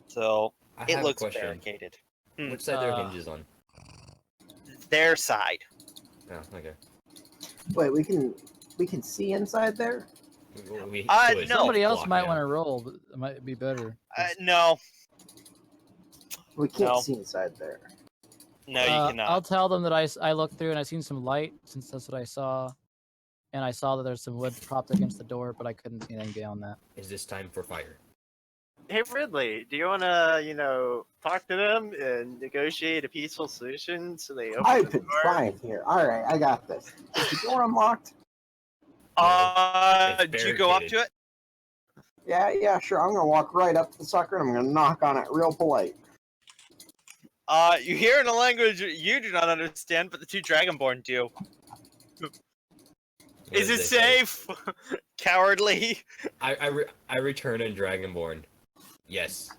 So I it have looks a question. barricaded. Which side there are hinges on? Their side. Oh, okay. Wait, we can see inside there? We No. somebody else block might now. want to roll. But it might be better. No, We can't No. see inside there. no, you cannot. I'll tell them that I looked through and I seen some light, since that's what I saw, and I saw that there's some wood propped against the door, but I couldn't see anything beyond that. Is this time for fire? Hey Ridley, do you want to, talk to them and negotiate a peaceful solution so they open I've the been door? trying here. Alright, I got this. Is the door unlocked? It's Did you go up to barricaded. it? Yeah, sure. I'm gonna walk right up to the sucker and I'm gonna knock on it real polite. You hear in a language you do not understand, but the two Dragonborn do. What Is did it they say? safe? Cowardly. I return in Dragonborn. Yes.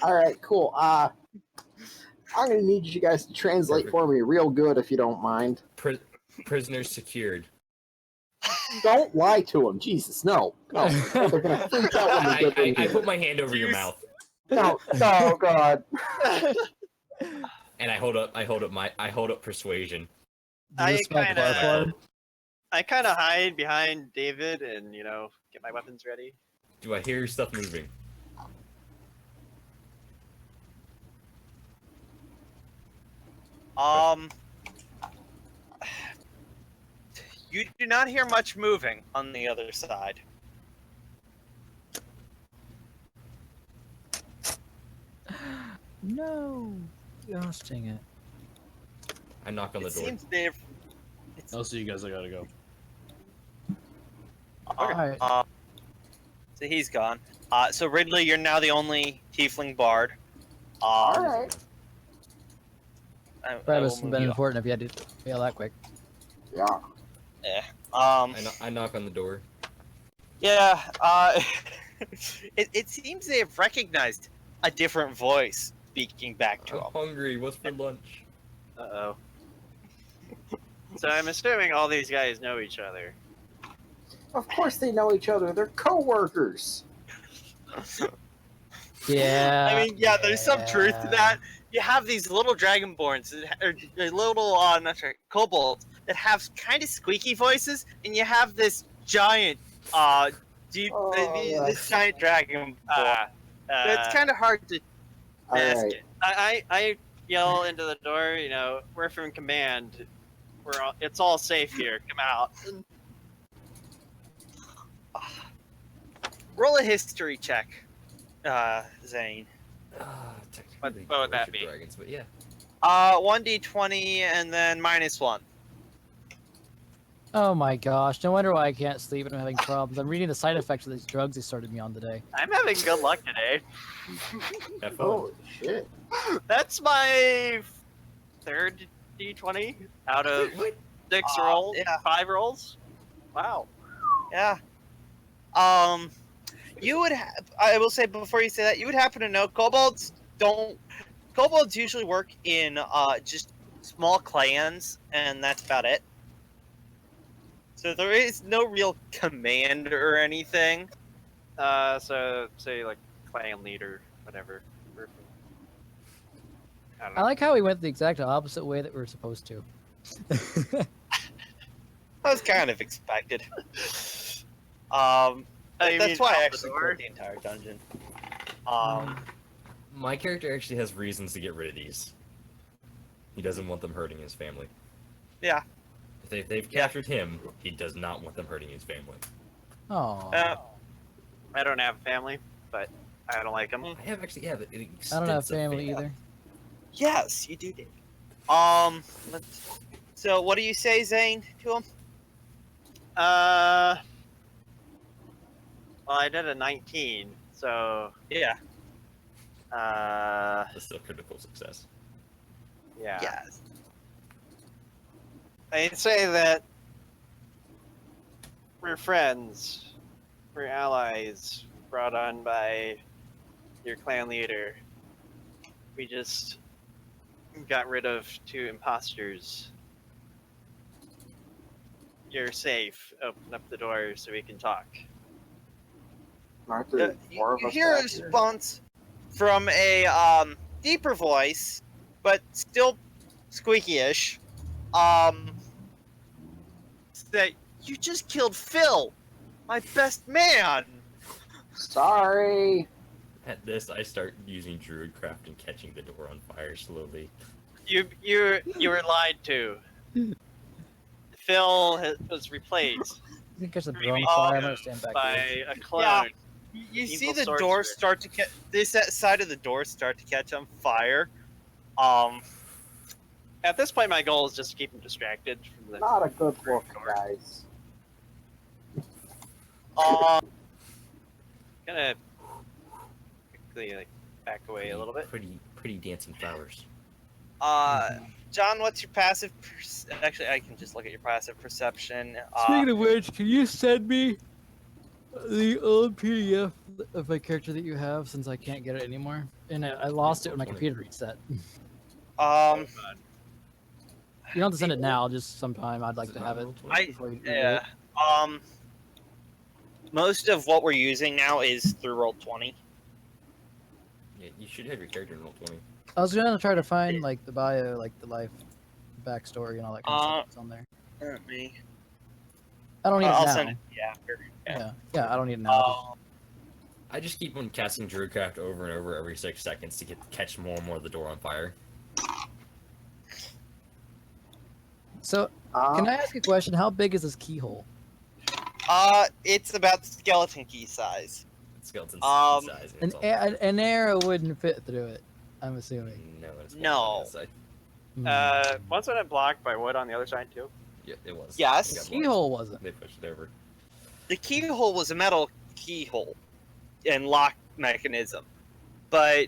Alright, cool. I'm gonna need you guys to translate Perfect. for me real good if you don't mind. Prisoners secured. Don't lie to him. Jesus, no. No. They're gonna freak out when they get in I here. put my hand over your mouth. No, no, God. And I hold up persuasion. I kind of, Of- I kind of hide behind David and get my weapons ready. Do I hear stuff moving? You do not hear much moving on the other side. No. Gosh dang it. I knock on the It door. seems they've. I'll see you guys. I gotta go. Alright. So he's gone. So Ridley, you're now the only tiefling bard. Alright. Probably must have been important if you had to fail that quick. Yeah. I knock on the door. Yeah. It seems they have recognized a different voice speaking back to I'm them. hungry. What's for lunch? Uh-oh. So I'm assuming all these guys know each other. Of course they know each other. They're co-workers. Yeah. I mean, yeah, there's some truth to that. You have these little dragonborns, or little, kobolds that have kind of squeaky voices, and you have this giant, this giant dragon. It's kind of hard to mask Alright. it. I yell into the door, we're from command. It's all safe here. Come out. Roll a history check, Zane. Technically, what would that worship be? Dragons, but yeah. 1d20 and then -1. Oh my gosh. No wonder why I can't sleep and I'm having problems. I'm reading the side effects of these drugs they started me on today. I'm having good luck today. Have fun. Oh, shit. That's my third D20 out of 6 rolls, yeah. 5 rolls. Wow. Yeah. You would. I will say before you say that, you would happen to know kobolds don't. Kobolds usually work in just small clans, and that's about it. So there is no real command or anything. So say like clan leader, whatever. I don't I know. like how we went the exact opposite way that we were supposed to. That was kind of expected. That's why I actually played the entire dungeon. My character actually has reasons to get rid of these. He doesn't want them hurting his family. Yeah. If they've captured him, he does not want them hurting his family. Oh. I don't have a family, but I don't like them. I have actually have an I don't have extensive family either. Yes, you do, Dave. So what do you say, Zane, to him? Well, I did a 19, so Yeah. That's still critical success. yeah. Yes. I'd say that we're friends, we're allies, brought on by your clan leader. We just got rid of 2 imposters. You're safe. Open up the door so we can talk. Aren't there more of You us hear a back here? response from a deeper voice, but still squeaky-ish. That you just killed Phil, my best man. Sorry. At this, I start using Druidcraft and catching the door on fire slowly. You were lied to. Phil was replaced I think there's a Dreaming drone fire. I'm gonna stand back by here. a clone. Yeah. You see Evil the sorcerer. door start to catch. This side of the door start to catch on fire. At this point, my goal is just to keep him distracted from the. Not a good look, guys. Gonna quickly back away a little bit. Pretty dancing flowers. John, what's your passive? Actually, I can just look at your passive perception. Speaking of which, can you send me the old PDF of my character that you have, since I can't get it anymore? And I lost it when my computer reset. You don't have to send it now, just sometime. I'd like Is to it have not it. roll 20? before you do yeah. it. Most of what we're using now is through Roll20. Yeah, you should have your character in Roll20. I was gonna try to find like the bio, like the life, backstory, and all that kind of stuff that's on there. Let me. I don't need it I'll now. send it to you after. Yeah, I don't need it now. I just keep on casting Druidcraft over and over every 6 seconds to catch more and more of the door on fire. So, can I ask a question? How big is this keyhole? It's about skeleton key size. Skeleton size. An arrow wouldn't fit through it, I'm assuming. No, it's No. Wasn't it blocked by wood on the other side too? Yeah, it was. Yes. It got Keyhole blocked. wasn't. They pushed it over. The keyhole was a metal keyhole and lock mechanism, but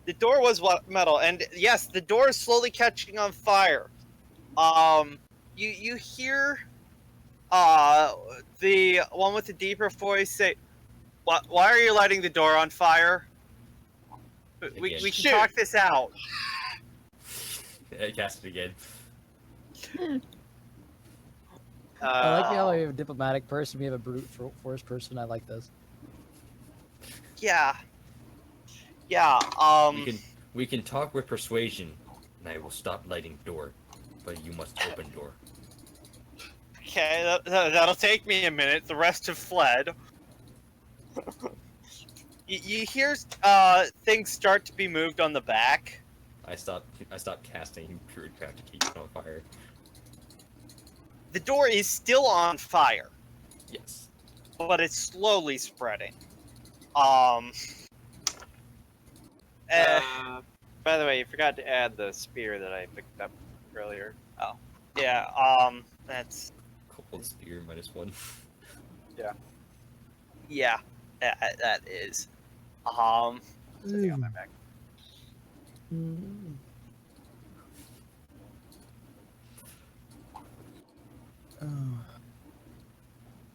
the door was metal, and yes, the door is slowly catching on fire. You hear the one with the deeper voice say, Why are you lighting the door on fire? We can talk this out." I cast it again. I like how we have a diplomatic person, we have a brute force person. I like this. Yeah. We can talk with persuasion, and I will stop lighting door, but you must open door. Okay, that'll take me a minute. The rest have fled. You hear things start to be moved on the back. I stopped casting Druidcraft to keep it on fire. The door is still on fire, Yes. but it's slowly spreading. By the way, you forgot to add the spear that I picked up earlier. Yeah, that's... Cold spear -1. Yeah, that is. Sitting on my back.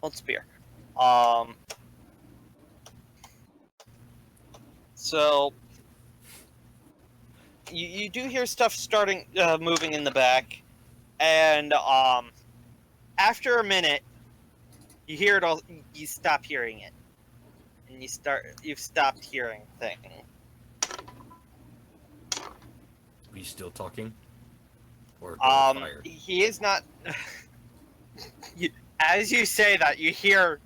Old spear. So you do hear stuff starting moving in the back, and after a minute, you hear it all. You stop hearing it, and you've stopped hearing things. Are you still talking? Or fire? He is not. As you say that, you hear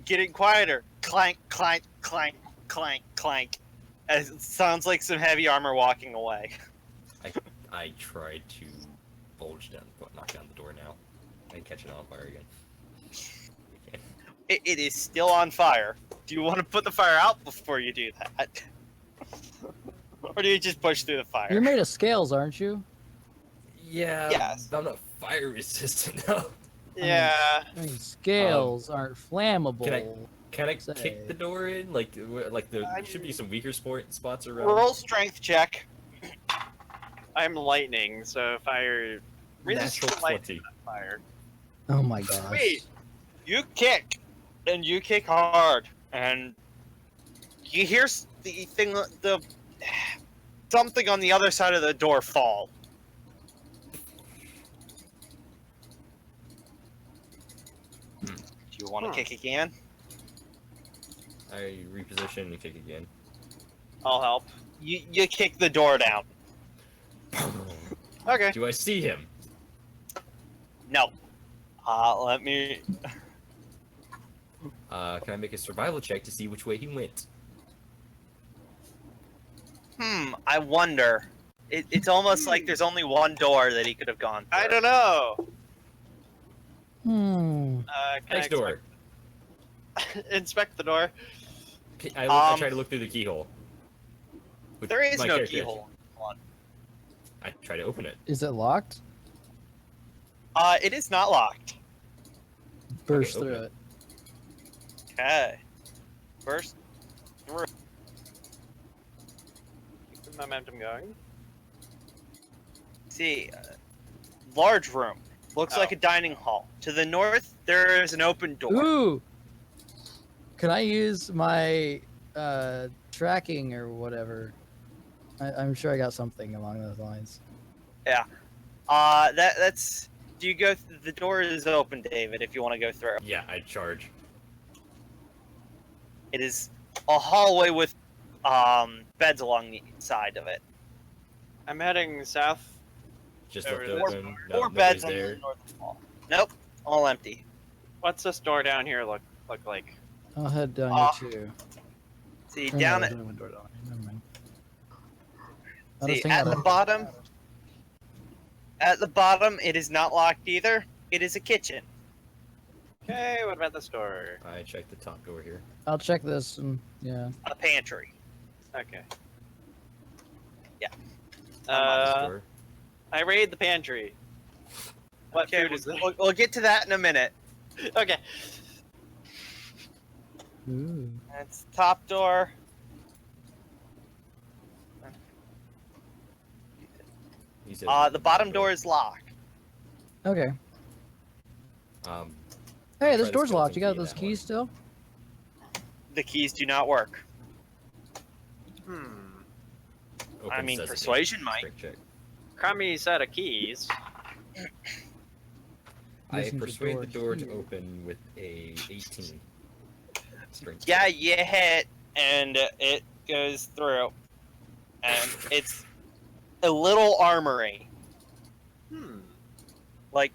getting quieter. Clank, clank, clank, clank, clank. As it sounds like some heavy armor walking away. I tried to knock down the door now, and catch it on fire again. It is still on fire. Do you want to put the fire out before you do that? Or do you just push through the fire? You're made of scales, aren't you? Yeah. Yes. I'm not fire resistant though. Yeah. I mean, scales aren't flammable. Can I kick the door in? Like there should be some weaker spots around. Roll strength check. I'm lightning, so fire. Natural 20. Fire. Oh my gosh. Wait, you kick, and you kick hard, and you hear something on the other side of the door fall. Do you want to kick again? I reposition and kick again. I'll help. You kick the door down. Okay. Do I see him? No. Let me. Can I make a survival check to see which way he went? I wonder. It's almost like there's only one door that he could have gone through. I don't know. Next door. Inspect the door. I try to look through the keyhole. There is my no character. keyhole. I try to open it. Is it locked? It is not locked. Burst Okay, through open it. Okay. Burst through. Keep the momentum going. See, large room. Looks like a dining hall. To the north, there is an open door. Ooh! Can I use my tracking or whatever? I'm sure I got something along those lines. Yeah. That's Do you go? The door is open, David. If you want to go through, Yeah, I charge. it is a hallway with beds along the side of it. I'm heading south. Just Over left this open. No, Four nobody's beds on there. the north wall. Nope, all empty. What's this door down here look like? I'll head down Ah. here too. See Or no, down there's at only one door down here. Never mind. I'll see just hang at out the bottom. At the bottom, it is not locked either. It is a kitchen. Okay, what about this door? I checked the top door here. I'll check this and yeah. A pantry. Okay. Yeah. This door. I raid the pantry. What Okay, food is there? we'll get to that in a minute. Okay. Ooh. That's the top door. He said The bottom door is locked. Okay. Um, Hey, Try this the door's locked. skeleton You got key, those that keys one. still? The keys do not work. open I mean, sesame. persuasion might. Strength check. Crummy set of keys. I Listen to persuade the door to here. open with a 18. Strength Yeah, check. you hit, and it goes through. And it's a little armory. Like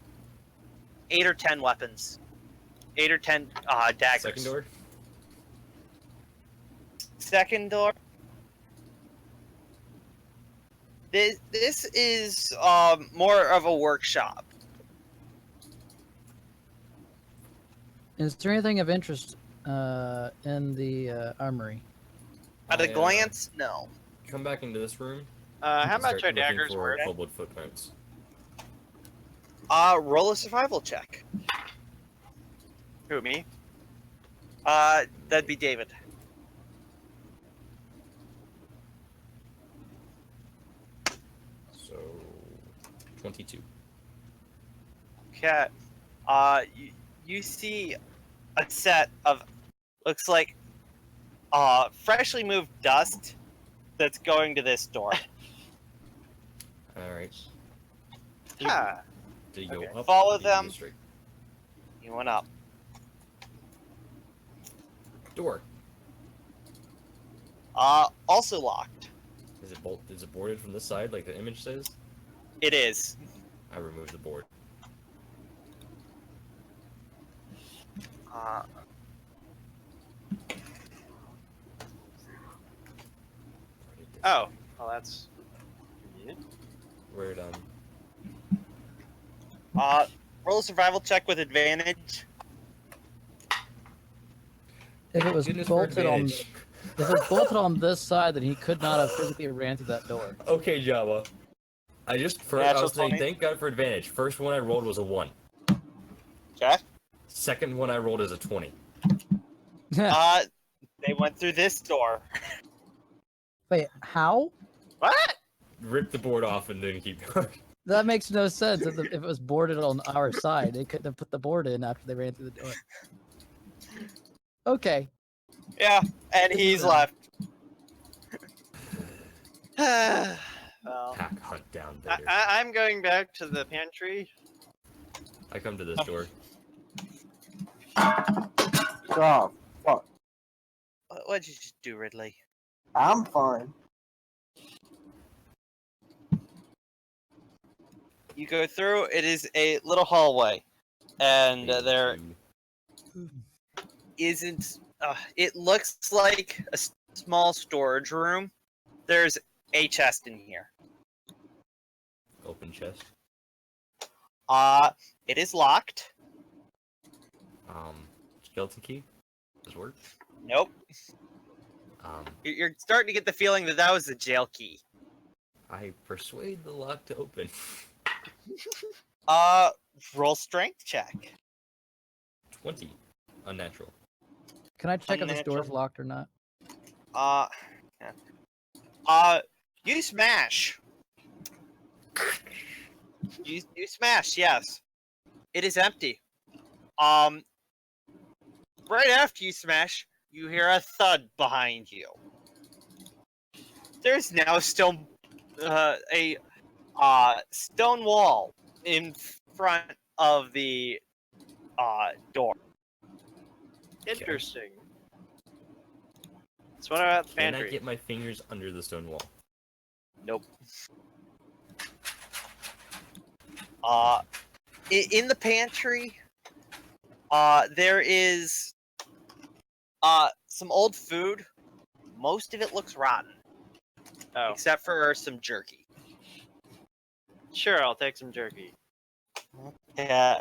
8 or 10 weapons. 8 or 10 daggers. Second door. Second door. This is more of a workshop. Is there anything of interest in the armory? At a I, glance, no. Come back into this room. How and much start are looking daggers for worth? kobold footprints. Roll a survival check. Who, me? That'd be David. So 22. Okay. You see a set of looks like freshly moved dust that's going to this door. All right. Huh. Do you go Okay. up? Follow or do you go them. Straight? You went up. Door. Also locked. Is it bolt? Is it boarded from this side, like the image says? It is. I remove the board. Uh, Oh. Well, that's convenient. Where roll a survival check with advantage. If it was Goodness for bolted on, advantage. if it was bolted on this side, then he could not have physically ran through that door. Okay, Java. I Natural was saying 20. thank God for advantage. First one I rolled was a 1. Okay. Second one I rolled is a 20. They went through this door. Wait, how? What? Rip the board off and then keep going. That makes no sense. If it was boarded on our side, they couldn't have put the board in after they ran through the door. Okay. Yeah, and he's left. Well, Pack hunt down there. I'm going back to the pantry. I come to this door. Oh, fuck. What'd you just do, Ridley? I'm fine. You go through. It is a little hallway, and there isn't. It looks like a small storage room. There's a chest in here. Open chest. It is locked. Skeleton key. Does work. Nope. Um, You're starting to get the feeling that was the jail key. I persuade the lock to open. Roll strength check. 20. Unnatural. Can I check if this door's Unnatural. locked or not? You smash. You smash, yes. It is empty. Right after you smash, you hear a thud behind you. There's now still a stone wall in front of the door. Interesting. So what about the Can pantry? I get my fingers under the stone wall? Nope. In the pantry, there is some old food. Most of it looks rotten, Oh, except for some jerky. sure, I'll take some jerky. Yeah.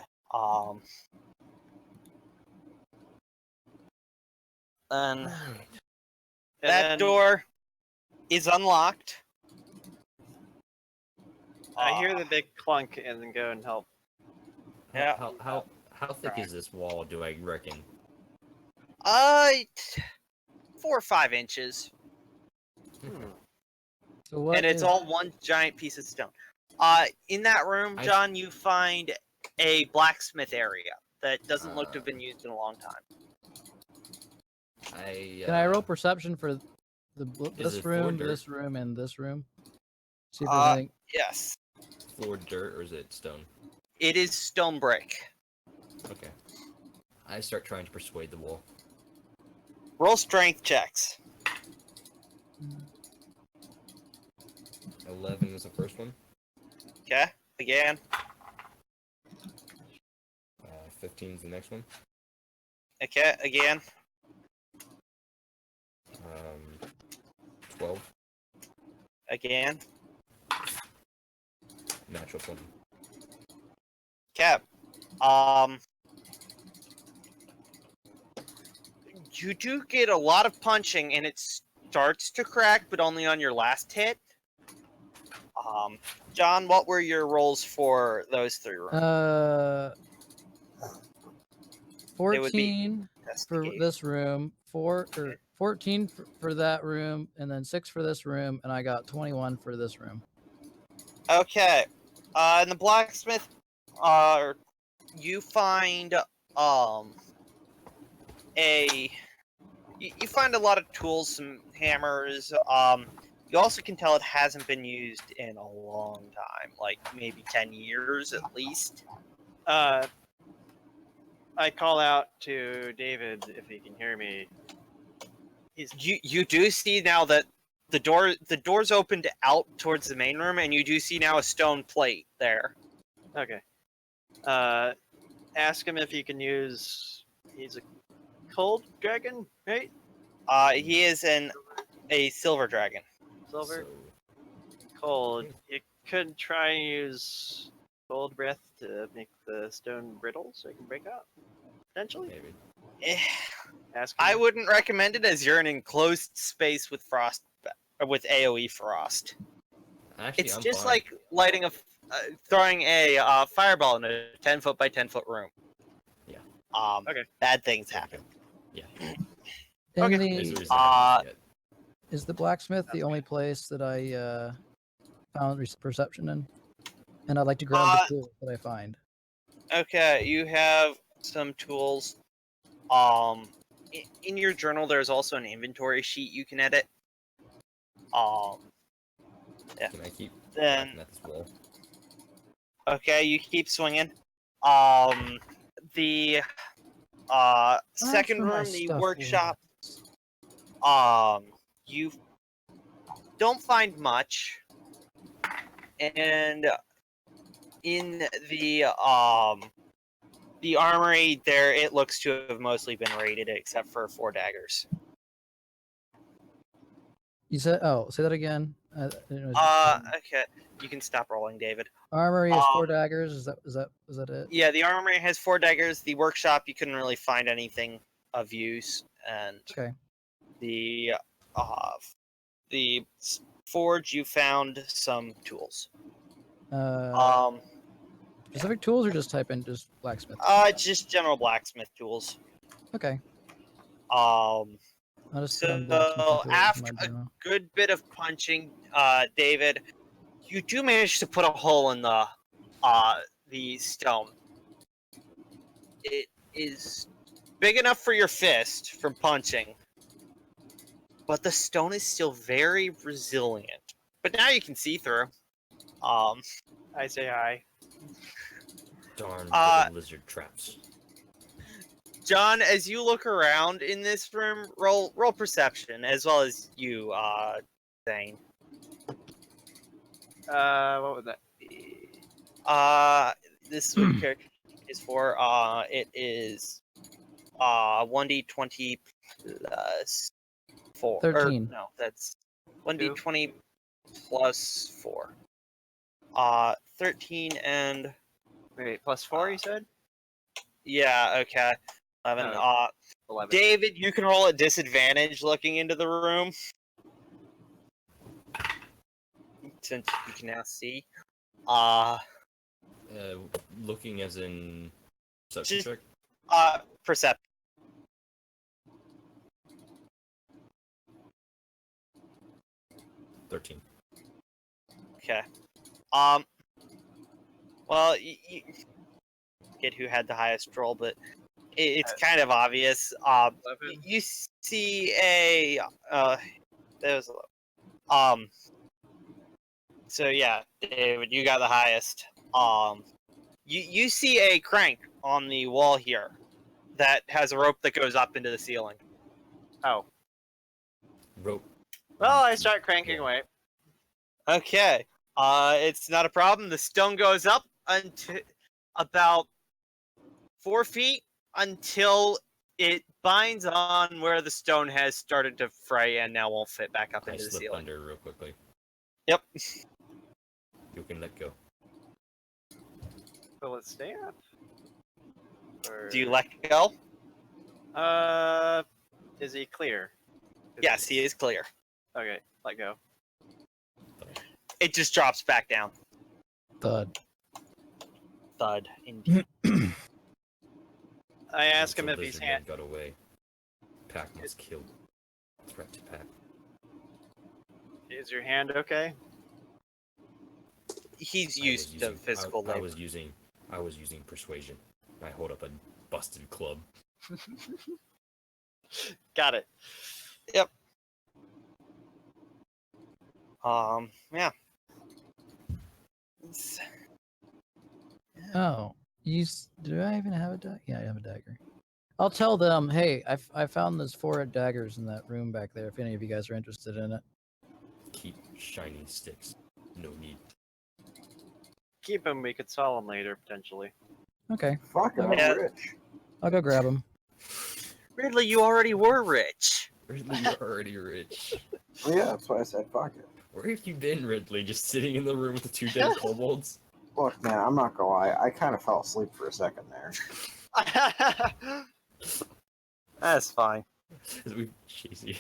And And that then door is unlocked. I hear the big clunk and then go and help. Yeah. How thick is this wall? Do I reckon? 4 or 5 inches, So what? and it's is- all one giant piece of stone. In that room, I- John, you find a blacksmith area that doesn't look to have been used in a long time. Can I roll perception for this it floor room, dirt? this room, and this room? See if there's anything. Yes, floor dirt or is it stone? it is stone brick. Okay. I start trying to persuade the wall. Roll strength checks. 11 is the first one. Okay, again. 15 is the next one. Okay, again. 12. Again. Natural 20. Okay. You do get a lot of punching, and it starts to crack, but only on your last hit. John, what were your rolls for those 3 rooms? 14 for Investigate. this room, 14 for that room, and then 6 for this room, and I got 21 for this room. Okay. In the blacksmith, you find you find a lot of tools, some hammers. You also can tell it hasn't been used in a long time, like maybe 10 years at least. I call out to David if he can hear me. You do see now that the door's opened out towards the main room, and you do see now a stone plate there. Okay. Ask him if he can use. He's a cold dragon, right? He is a silver dragon. Silver. So, Cold. You could try and use cold breath to make the stone brittle so it can break out. Potentially. maybe. Eh, Ask him. I wouldn't recommend it, as you're in an enclosed space with frost, with AOE frost. Actually, It's I'm just fine. like lighting throwing a fireball in a 10-foot by 10-foot room. Yeah. Okay. Bad things happen. Yeah. In Okay. There's a the, reason I haven't yet. is the blacksmith the only place that I found perception in? And I'd like to grab the tools that I find. Okay, you have some tools. In your journal, there's also an inventory sheet you can edit. Yeah. Can I keep Then whacking at this wall? okay, you keep swinging. The second where my room, the stuff workshop. You don't find much, and in the armory there, it looks to have mostly been raided, except for 4 daggers. You said, oh, say that again. I didn't know Okay, you can stop rolling, David. Armory is 4 daggers. Is that it? Yeah, the armory has 4 daggers. The workshop, you couldn't really find anything of use, and Okay. the forge, you found some tools. Specific tools or just type in just blacksmith? Just general blacksmith tools. Okay. I'll just put on blacksmith tools in after my a journal. good bit of punching, David, you do manage to put a hole in the stone. It is big enough for your fist from punching, but the stone is still very resilient. But now you can see through. I say hi. Darn lizard traps. John, as you look around in this room, roll perception as well as you, Zane. What would that be? This is what your character is for. It is 1d20 plus 4. 13. No, that's 1d20 plus 4. 13 and Wait, plus 4, you said? yeah, okay. 11. No. 11. David, you can roll at disadvantage looking into the room. Since you can now see. Looking as in perception check? Percept. 13. Okay. Well, you get who had the highest roll, but it's kind of obvious. 11. You see a there was a So yeah, David, you got the highest. You see a crank on the wall here that has a rope that goes up into the ceiling. Oh. Rope. Well, I start cranking away. Okay. It's not a problem. The stone goes up until about 4 feet until it binds on where the stone has started to fray and now won't fit back up I into the slip ceiling. under real quickly. Yep. You can let go. Will it stay up? Or... Do you let go? Is he clear? Yes, he is clear. Okay, let go. It just drops back down. Thud. Thud, indeed. I ask him The if he's lizard man got away. Pack must kill. Threat to pack. Is your hand okay? He's used to physical labor. I was using persuasion. I hold up a busted club. Got it. Yep. Yeah. Oh, do I even have a dagger? Yeah, I have a dagger. I'll tell them, hey, I found those 4 daggers in that room back there. If any of you guys are interested in it. Keep shining sticks. No need. Keep him. We could sell him later, potentially. Okay, Fuck it, I'm Yeah. rich. I'll go grab them. Ridley, you already were rich. Ridley, you're already rich. Well, yeah, that's why I said fuck it. Where have you been, Ridley? Just sitting in the room with the 2 dead kobolds? Look, man, I'm not gonna lie. I kind of fell asleep for a second there. That's fine. Cheesy.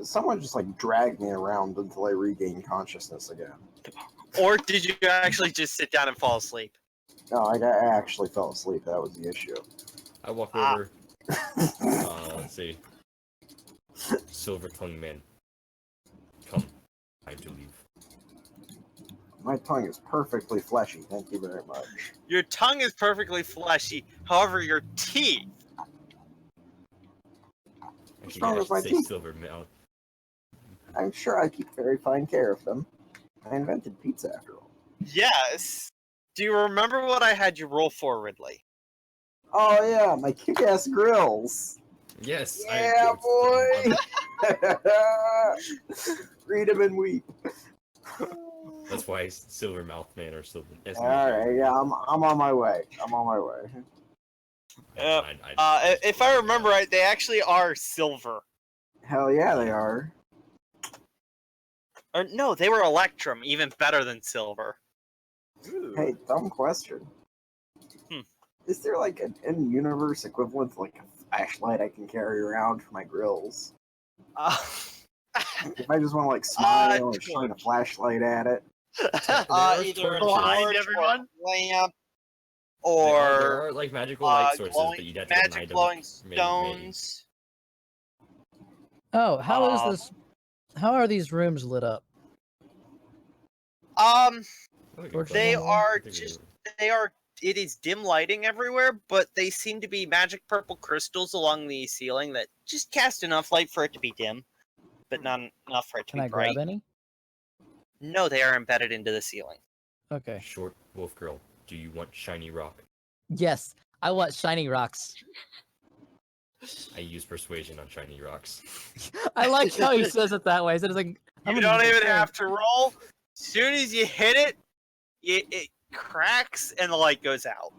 Someone just like dragged me around until I regained consciousness again. Or did you actually just sit down and fall asleep? No, I actually fell asleep. That was the issue. I walk over. Let's see. Silver tongue man. Come. Time to leave. My tongue is perfectly fleshy. Thank you very much. Your tongue is perfectly fleshy. However, your teeth. What's wrong with my teeth? Silver mouth. I'm sure I keep very fine care of them. I invented pizza after all. Yes. Do you remember what I had you roll for, Ridley? Oh yeah, my kick-ass grills. Yes. Yeah, boy. Read 'em and weep. That's why Silver Mouth Man or Silver. All right, yeah, I'm on my way. I'm on my way. If I remember right, they actually are silver. Hell yeah, they are. Or no, they were electrum, even better than silver. Ooh. Hey, dumb question. Is there like an in-universe equivalent to like a flashlight I can carry around for my grills? If I just want to like smile or shine a flashlight at it. Either a Blind torch everyone? or a lamp, there or are like magical light sources, glowing, but you'd have to magic ignite them. glowing Maybe. stones. Oh, how is this? How are these rooms lit up? They are just it is dim lighting everywhere, but they seem to be magic purple crystals along the ceiling that just cast enough light for it to be dim, but not enough for it to Can be I bright. grab any? No, they are embedded into the ceiling. Okay. Short wolf girl. Do you want shiny rock? Yes, I want shiny rocks. I use persuasion on shiny rocks. I like how he says it that way. So it's like You don't even have to roll. As soon as you hit it, it cracks and the light goes out.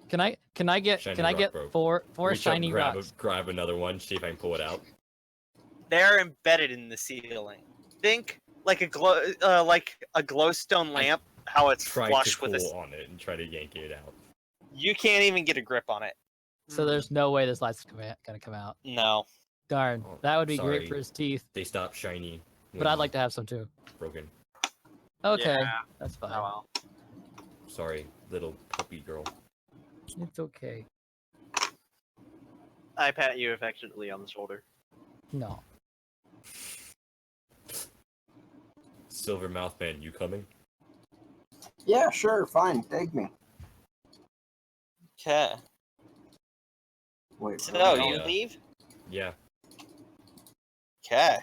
Can I get Shiny can I rock, get bro. four Reach up, shiny grab rocks? grab another one. See if I can pull it out. They're embedded in the ceiling. Think like a glowstone lamp. How it's Try flush to with pull a. on it and try to yank it out. You can't even get a grip on it. So there's no way this light's gonna come out. No. Darn, Oh, that would be sorry. great for his teeth. They stop shiny. But I'd like to have some too. Broken. Okay, Yeah. that's fine. Oh well. Sorry, little puppy girl. It's okay. I pat you affectionately on the shoulder. No. Silver Mouth Man, you coming? Yeah, sure, fine. Take me. Okay. Wait. So really? you Yeah. leave. Yeah. Okay.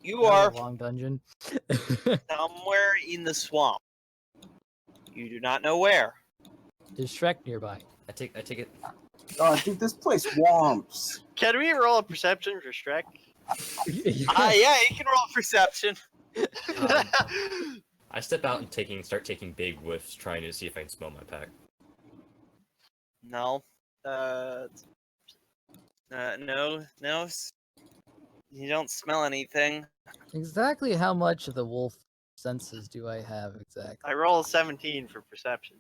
You That was are a long dungeon. somewhere in the swamp. You do not know where. Is Shrek nearby? I take it. Oh, dude, this place womps. Can we roll a perception for Shrek? Yeah, you can roll perception. I step out and start taking big whiffs, trying to see if I can smell my pack. No. No. You don't smell anything. Exactly how much of the wolf senses do I have exactly? I roll a 17 for perception.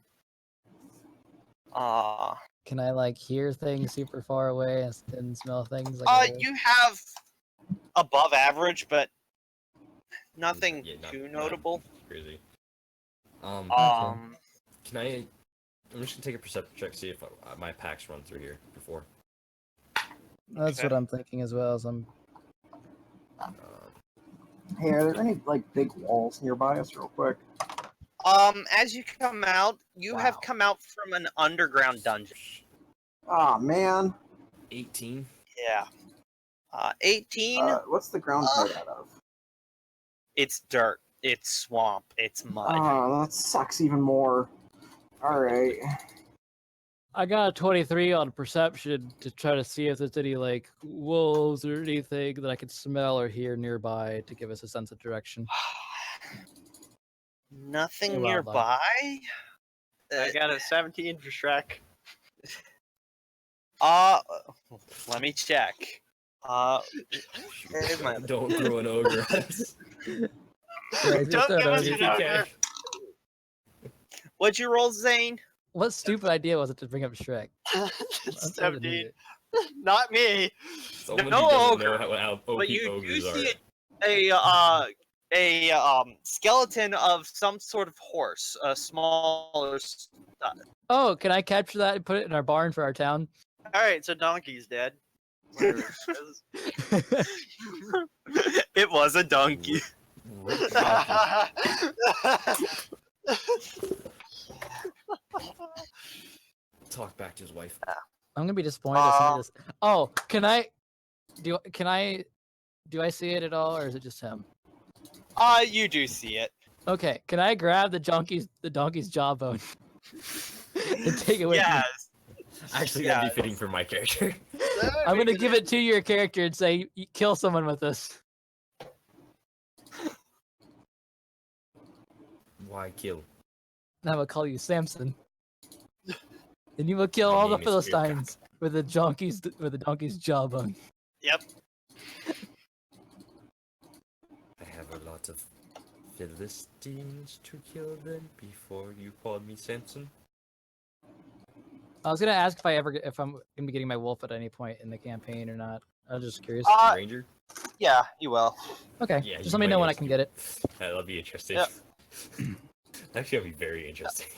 Can I like hear things super far away and smell things like a wolf? You have above average, but nothing Yeah, too not notable. crazy. Um, Can I? I'm just gonna take a perception check, see if my packs run through here before. That's okay. what I'm thinking as well. As I'm Hey, are there any like big walls nearby us, real quick? as you come out, you have Wow. come out from an underground dungeon. Ah, man. 18. Yeah. 18. What's the ground made out of? It's dirt. It's swamp. It's mud. Oh, that sucks even more. Alright. I got a 23 on perception to try to see if there's any like wolves or anything that I could smell or hear nearby to give us a sense of direction. Nothing Hey, wildlife. nearby. I got a 17 for Shrek. Let me check. Here's my- Don't grow an ogre. Yeah, Don't give us If an you ogre. can. What'd you roll, Zane? What stupid idea was it to bring up Shrek? What an 17. idiot. Not me. Someone No who doesn't ogre, know how OP But you do ogres are. see a skeleton of some sort of horse, a smaller. Oh, can I capture that and put it in our barn for our town? All right, so donkey's dead. It was a donkey. Rip donkey. Talk back to his wife. I'm gonna be disappointed if somebody does. Oh, can I see it at all, or is it just him? You do see it. Okay, can I grab the donkey's jawbone and take it with me? Yes. Actually, that'd be fitting for my character. I'm gonna give it to your character and say, kill someone with this. Why kill? And I will call you Samson. And you will kill My all the name is Spearcock. Philistines with the donkey's jawbone. Yep. I have a lot of Philistines to kill them before you call me Samson. I was gonna ask if I'm gonna be getting my wolf at any point in the campaign or not. I was just curious. Ranger? Yeah, you will. Okay, Yeah, just you let me might know when I ask can you. get it. That'll be interesting. Yep. Actually, that'll be very interesting.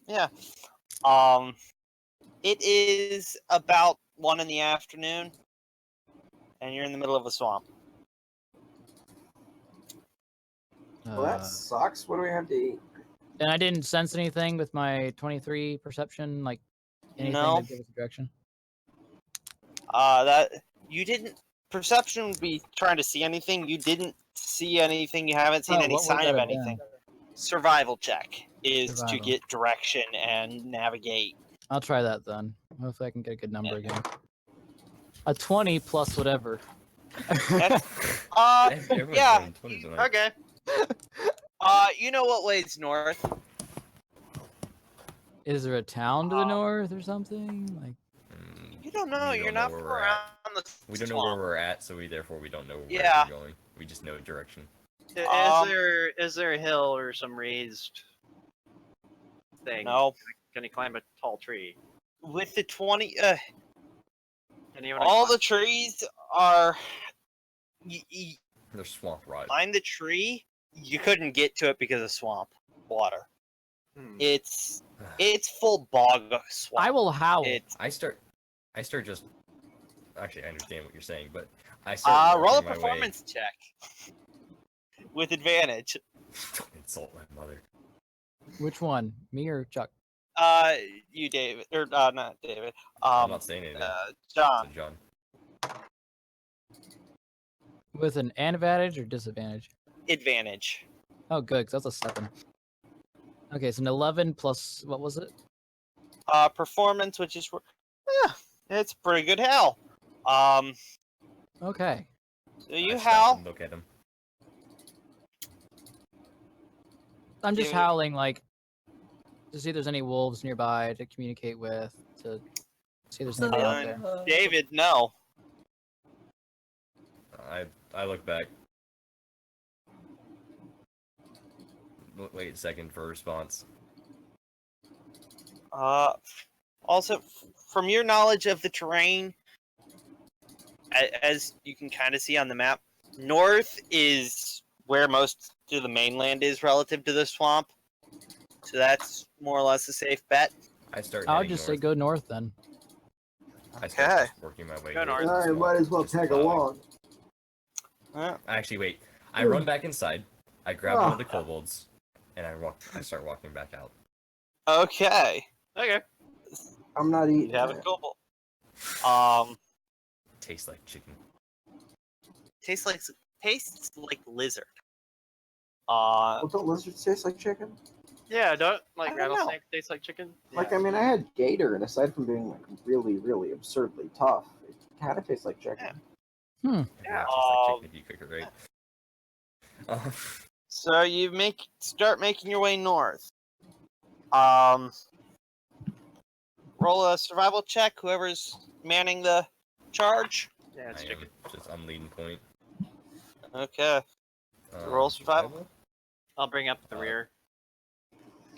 Yeah. It is about 1 in the afternoon, and you're in the middle of a swamp. Well, that sucks. What do we have to eat? And I didn't sense anything with my 23 perception, like anything No. that gave us a direction. That you didn't. Perception would be trying to see anything. You didn't see anything. You haven't seen Oh, any what would sign that of have been? anything. survival check is to Survival. get direction and navigate. I'll try that then. Hopefully I can get a good number again. A 20 plus whatever. Everyone's Yeah. rolling 20s tonight. Okay. You know what way's north? Is there a town to the north or something? Like, You don't know. We You're don't not know from where we're around at. the We don't know where swamp. we're at, so therefore we don't know where Yeah. we're going. We just know direction. Is there a hill or some raised thing? No. Can you climb a tall tree? With the 20, Anyone all the trees are. They're swamp rot. Climb the tree. You couldn't get to it because of swamp water. It's full bog swamp. I will howl. I start just. Actually, I understand what you're saying, but I start. Roll a working my way- performance check with advantage. Don't insult my mother. Which one? Me or Chuck? You, David, or not David. I'm not saying anything. John. So John. With an advantage or disadvantage? Advantage. Oh, good, 'cause that's a 7. Okay, so an 11 plus, what was it? Performance, which is it's pretty good howl. Okay. So you I stop howl. and look at him. I'm just Dude. howling, like, to see if there's any wolves nearby to communicate with, to see if there's anybody out there. David, no. I look back. Wait a second for a response. Also, from your knowledge of the terrain, as you can kind of see on the map, north is where most of the mainland is relative to the swamp. So that's more or less a safe bet. I start. I'll heading just say north. go north then. I start Okay. just working my way. Go towards north. the swamp, might as well just tag plowing. along. Actually, wait. I run back inside. I grab one of the kobolds, and I start walking back out. Okay. Okay. I'm not eating. You have a it. kobold. Tastes like chicken. Tastes like lizard. Well, don't lizards taste like chicken? Yeah, don't I don't rattlesnake taste like chicken? Like, I mean, I had gator, and aside from being like really, really absurdly tough, it kind of tastes like chicken. Yeah, it tastes like chicken if you cook it right. So you start making your way north. Roll a survival check. Whoever's manning the charge. Yeah, it's I chicken. am just on leading point. Okay. Roll survival. I'll bring up the rear.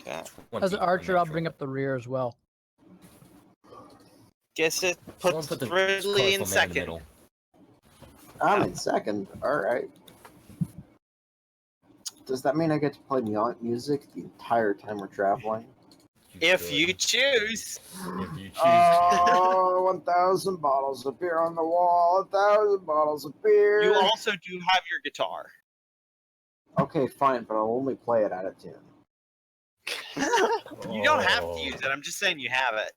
Okay. As an archer, I'll bring up the rear as well. Guess it Someone puts put the Ridley in colorful man in the second. middle. I'm in second. All right. Does that mean I get to play music the entire time we're traveling? If could. you choose. If you choose. Oh, 1,000 bottles of beer on the wall. 1,000 bottles of beer. You also do have your guitar. Okay, fine, but I'll only play it out of tune. You don't have to Oh. use it. I'm just saying you have it.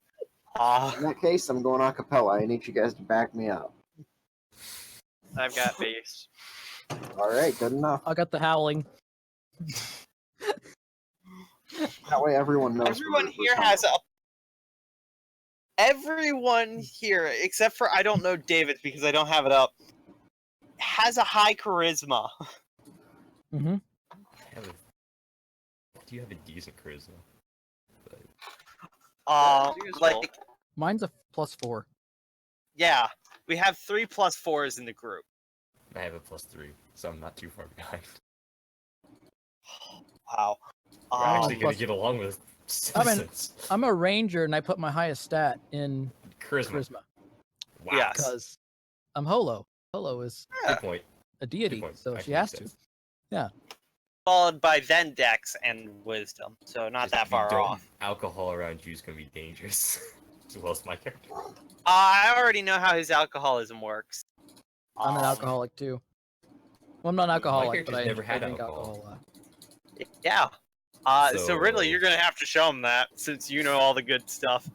In that case, I'm going a cappella. I need you guys to back me up. I've got bass. All right, good enough. I got the howling. That way everyone knows. Everyone we're here coming. has a. Everyone here, except for I don't know David because I don't have it up, has a high charisma. Mm-hmm. Do you have a decent charisma? Like, Mine's a +4. yeah, we have 3 plus 4s in the group. I have a +3, so I'm not too far behind. Wow. We're actually gonna plus- get along with I mean- citizens. I'm a ranger and I put my highest stat in Charisma. charisma Wow. Yes. because I'm Holo. Holo is Good point. a deity, point. so she Actually has makes to. sense. Followed by then Dex and Wisdom, so not Just that far don't- off. Alcohol around you is gonna be dangerous. As well as my character. I already know how his alcoholism works. I'm an alcoholic too. Well, I'm not an My alcoholic, but character's I never had drink alcohol. alcohol a lot. Yeah. So Ridley, you're gonna have to show him that since you know all the good stuff.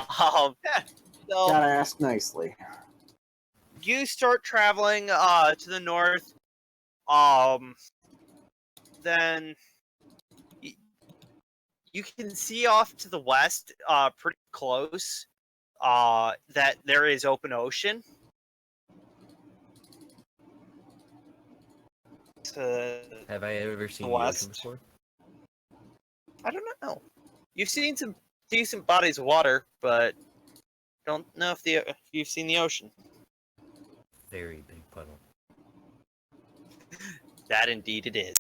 So Gotta ask nicely. you start traveling to the north. Then you can see off to the west, pretty close, that there is open ocean. Have I ever seen the west. ocean before? I don't know. You've seen some decent bodies of water, but don't know if you've seen the ocean. Very big puddle. That indeed it is.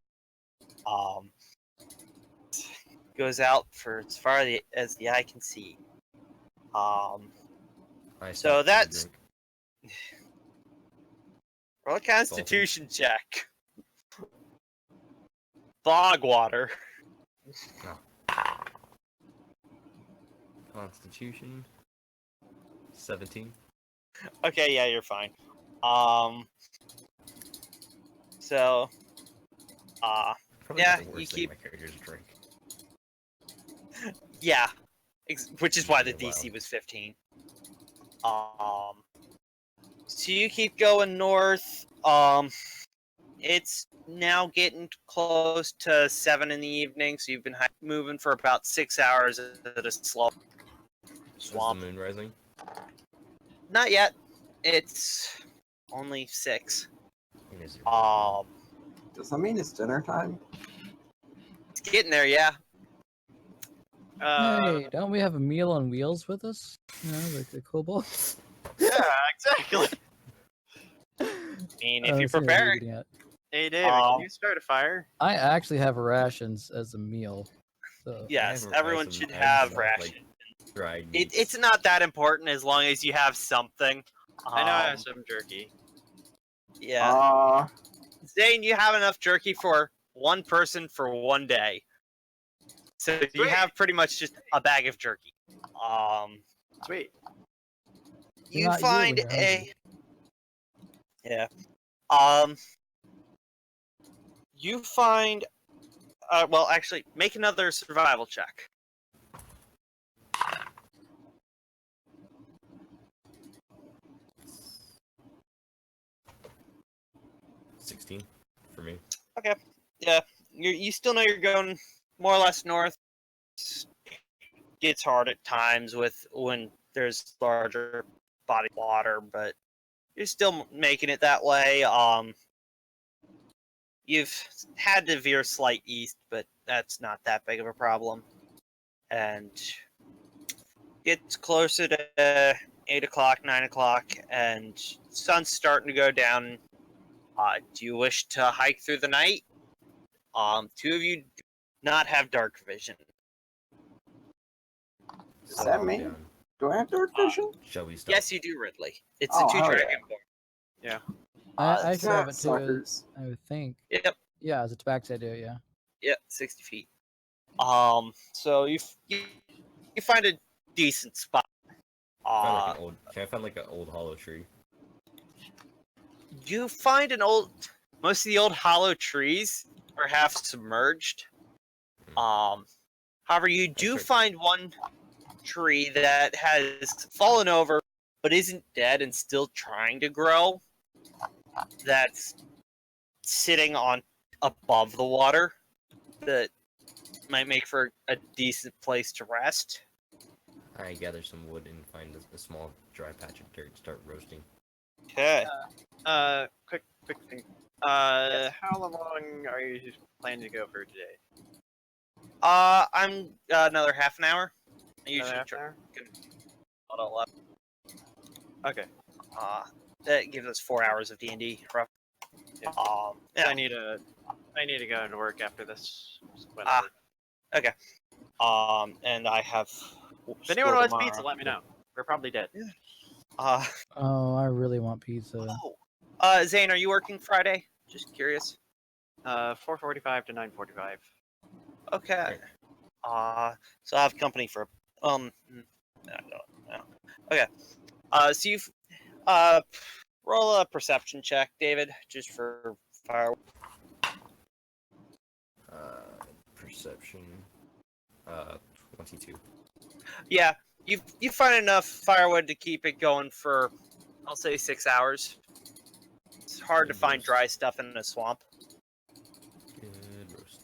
Goes out for as far as the eye can see. I So stopped for a that's drink. roll a Constitution check. Bog water. Constitution 17. Okay, yeah, you're fine. So, Probably yeah, not the you worst thing keep- my characters drink. yeah, which is why the Yeah, wow. DC was 15. So you keep going north. It's now getting close to 7 in the evening, so you've been moving for about 6 hours at a slow Is the swamp. moon rising? Not yet. It's only 6. And is it Does that mean it's dinner time? It's getting there, yeah. Hey, don't we have a meal on wheels with us? You know, like the kobolds. Yeah, exactly. I mean, if you that's what prepare you're it, getting at. Hey, David, can you start a fire? I actually have rations as a meal. So yes, I have everyone some- should I have some, ration. Like, dried meats. It's not that important as long as you have something. I know I have some jerky. Yeah. Zane, you have enough jerky for one person for one day. So you Sweet. have pretty much just a bag of jerky. Sweet. You're You not you find when you're a hungry. yeah. You find well, actually, make another survival check. $16 for me. Okay. Yeah, you still know you're going more or less north. Gets hard at times when there's larger body of water, but you're still making it that way. You've had to veer slight east, but that's not that big of a problem. And gets closer to 8 o'clock, 9 o'clock, and sun's starting to go down. Do you wish to hike through the night? Two of you do not have dark vision. Does that mean? Down. Do I have dark vision? Shall we stop? Yes, you do, Ridley. It's Oh, a 2 hell yeah. dragonborn. I should have it too. Suckers. I would think. Yep. Yeah, as a tabaxi, I do. Yeah. Yep, 60 feet. So you find a decent spot. Can I find like an old hollow tree? You find most of the old hollow trees are half submerged. However, you do find one tree that has fallen over, but isn't dead and still trying to grow. That's sitting on above the water. That might make for a decent place to rest. I gather some wood and find a small dry patch of dirt and start roasting. Okay. Quick thing. How long are you planning to go for today? I'm another half an hour. I usually Half an try hour? about 11. Okay. That gives us 4 hours of D&D. Rough. Yeah. Yeah. I need to go into work after this. Whenever. Okay. And I have. If anyone wants tomorrow. pizza, let me know. We're probably dead. Oh, I really want pizza. Zane, are you working Friday? Just curious. 4:45 to 9:45. Okay. So I have company for no. Okay. So you've roll a perception check, David, just for fire. Perception. 22. Yeah, you find enough firewood to keep it going for, I'll say, 6 hours. It's hard to find dry stuff in a swamp. Good roast.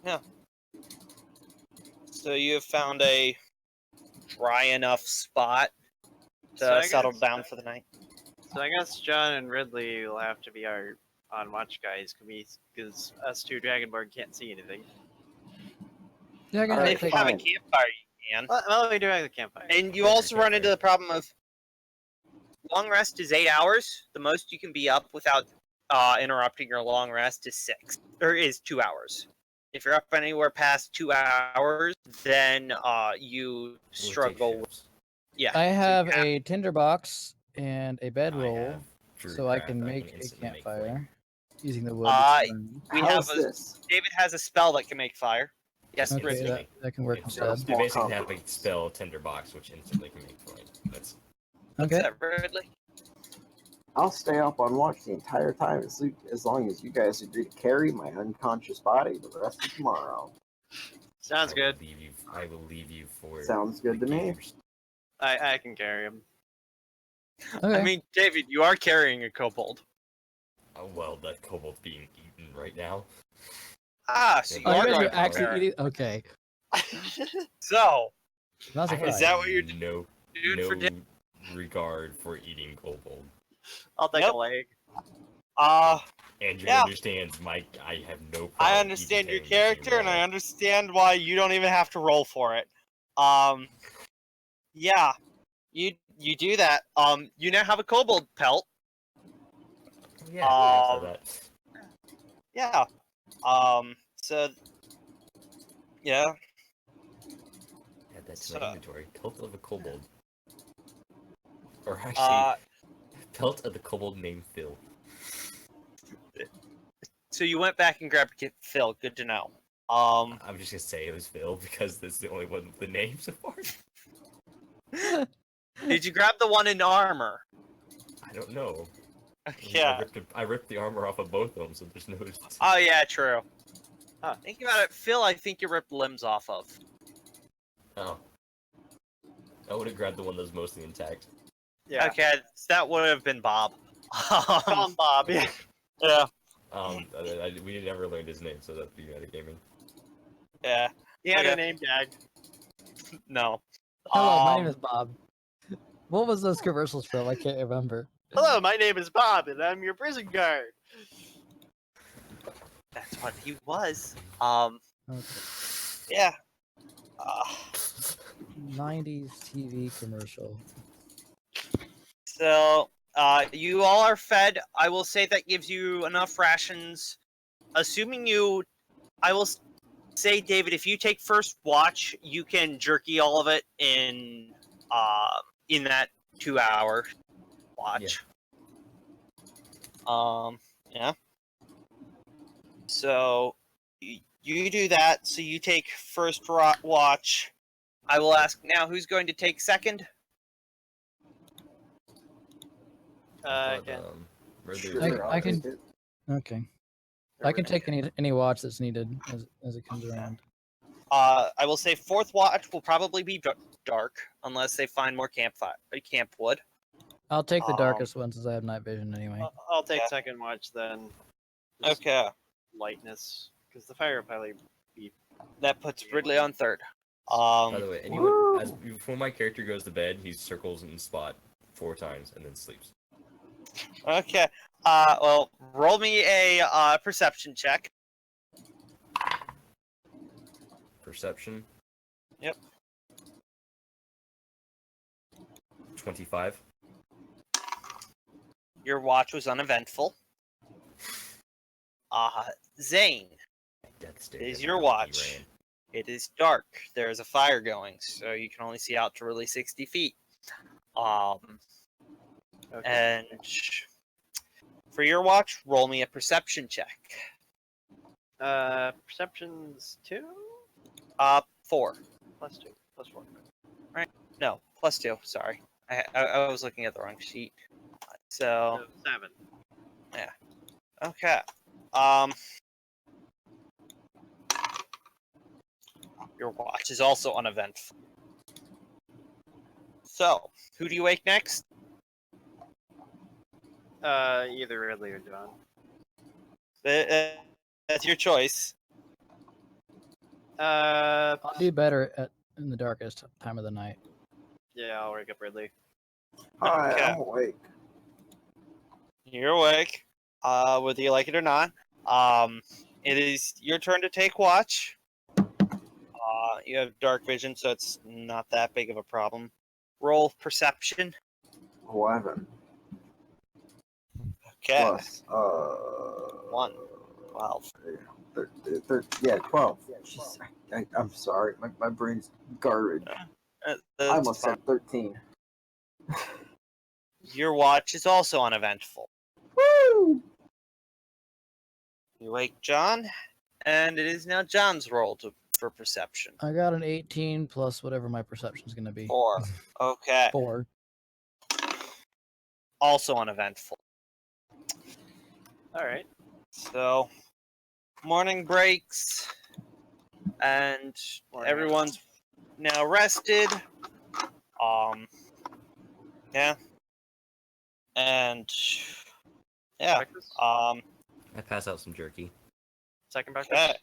Yeah. So you have found a dry enough spot to So I settle guess- down for the night. So I guess John and Ridley will have to be our on watch guys, because us two Dragonborn can't see anything. Yeah, I can Alright, If you take have a fine. campfire, you can. Well, we do have the campfire. And you Yeah, also run into campfire. the problem of long rest is 8 hours. The most you can be up without interrupting your long rest is 2 hours. If you're up anywhere past 2 hours, then you We'll take struggle. shifts. Yeah, I so you have a tinderbox and a I bedroll, have Druid so I craft can that make a instantly make campfire flame. using the wood. Uh, that's burned. we How's have a, this? David has a spell that can make fire. Yes, Okay, Ridley. Okay, that can work It's- got a instead. They small basically have a compass. spell Tinderbox, which instantly can make flame. That's What's Okay. that, Ridley? I'll stay up on watch the entire time as long as you guys agree to carry my unconscious body the rest of tomorrow. Sounds good. I will leave you for. Sounds good the to me. games. I can carry him. Okay. I mean, David, you are carrying a kobold. Oh, well, that kobold's being eaten right now. Ah, so you Oh, are you guys going are to actually carry. eating. Okay. So, Not I have surprised. Is that what you're no, dude, no for dinner? regard for eating kobold. I'll take Yep. a leg. Andrew Yeah. understands I have no problem. I even understand your carrying the same character, and I wall. understand why you don't even have to roll for it. Yeah, you do that. You now have a kobold pelt. Yeah, I saw Um, that. Yeah. So, yeah. Add that to so- my inventory. Pelt of a kobold. Or actually, Uh, pelt of the kobold named Phil. so you went back and grabbed Phil. Good to know. I'm just gonna say it was Phil because that's the only one with the name so far. Did you grab the one in armor? I don't know. Yeah. I ripped the armor off of both of them, so there's no. Oh yeah, true. Thinking about it, Phil, I think you ripped limbs off of. Oh. I would have grabbed the one that was mostly intact. Yeah. Okay, that would have been Bob. Call him Bob. Yeah. Yeah. We never learned his name, so that'd be metagaming. Yeah. He had Okay. a name tag. No. Hello, my name is Bob. What was those commercials from? I can't remember. Hello, my name is Bob, and I'm your prison guard. That's what he was. Okay. Yeah. 90s TV commercial. So, you all are fed. I will say that gives you enough rations. Assuming you, I will say, David, if you take first watch, you can jerky all of it in that 2 hour watch. Yeah. So, you do that. So you take first watch. I will ask now who's going to take second. Again. Sure, I I'll can- take it. Okay. I can take any watch that's needed as it comes around. I will say fourth watch will probably be dark unless they find more camp wood. I'll take the Um, darkest one since I have night vision anyway. I'll take Yeah. second watch then. Just Okay, Lightness, because the fire will probably be. that puts Ridley on third. By the way, anyone before my character goes to bed, he circles in the spot 4 times and then sleeps. Okay. Well, roll me a perception check. Perception. Yep. 25. Your watch was uneventful. Zane, Death state it is of your he watch. ran. It is dark. There is a fire going, so you can only see out to really 60 feet. Okay. And for your watch, roll me a perception check. Perception's 2 4. plus 2 plus 4. No, plus 2. Sorry, I was looking at the wrong sheet. So So 7. okay. Your watch is also uneventful. So, who do you wake next? Either Ridley or John. That's your choice. I'll do better in the darkest time of the night. Yeah, I'll wake up Ridley. Hi, Okay. I'm awake. You're awake. Whether you like it or not. It is your turn to take watch. You have dark vision, so it's not that big of a problem. Roll perception. 11 Okay. plus 1. 12. yeah, 12. Jeez, I'm sorry, my brain's garbage. I That's almost fine. said 13. Your watch is also uneventful. Woo! You wake John, and it is now John's roll for perception. I got an 18 plus whatever my perception's going to be. 4. Okay. 4. Also uneventful. All right. So, morning breaks, and everyone's now rested. Yeah. And yeah. Breakfast? Um. I pass out some jerky. Second breakfast?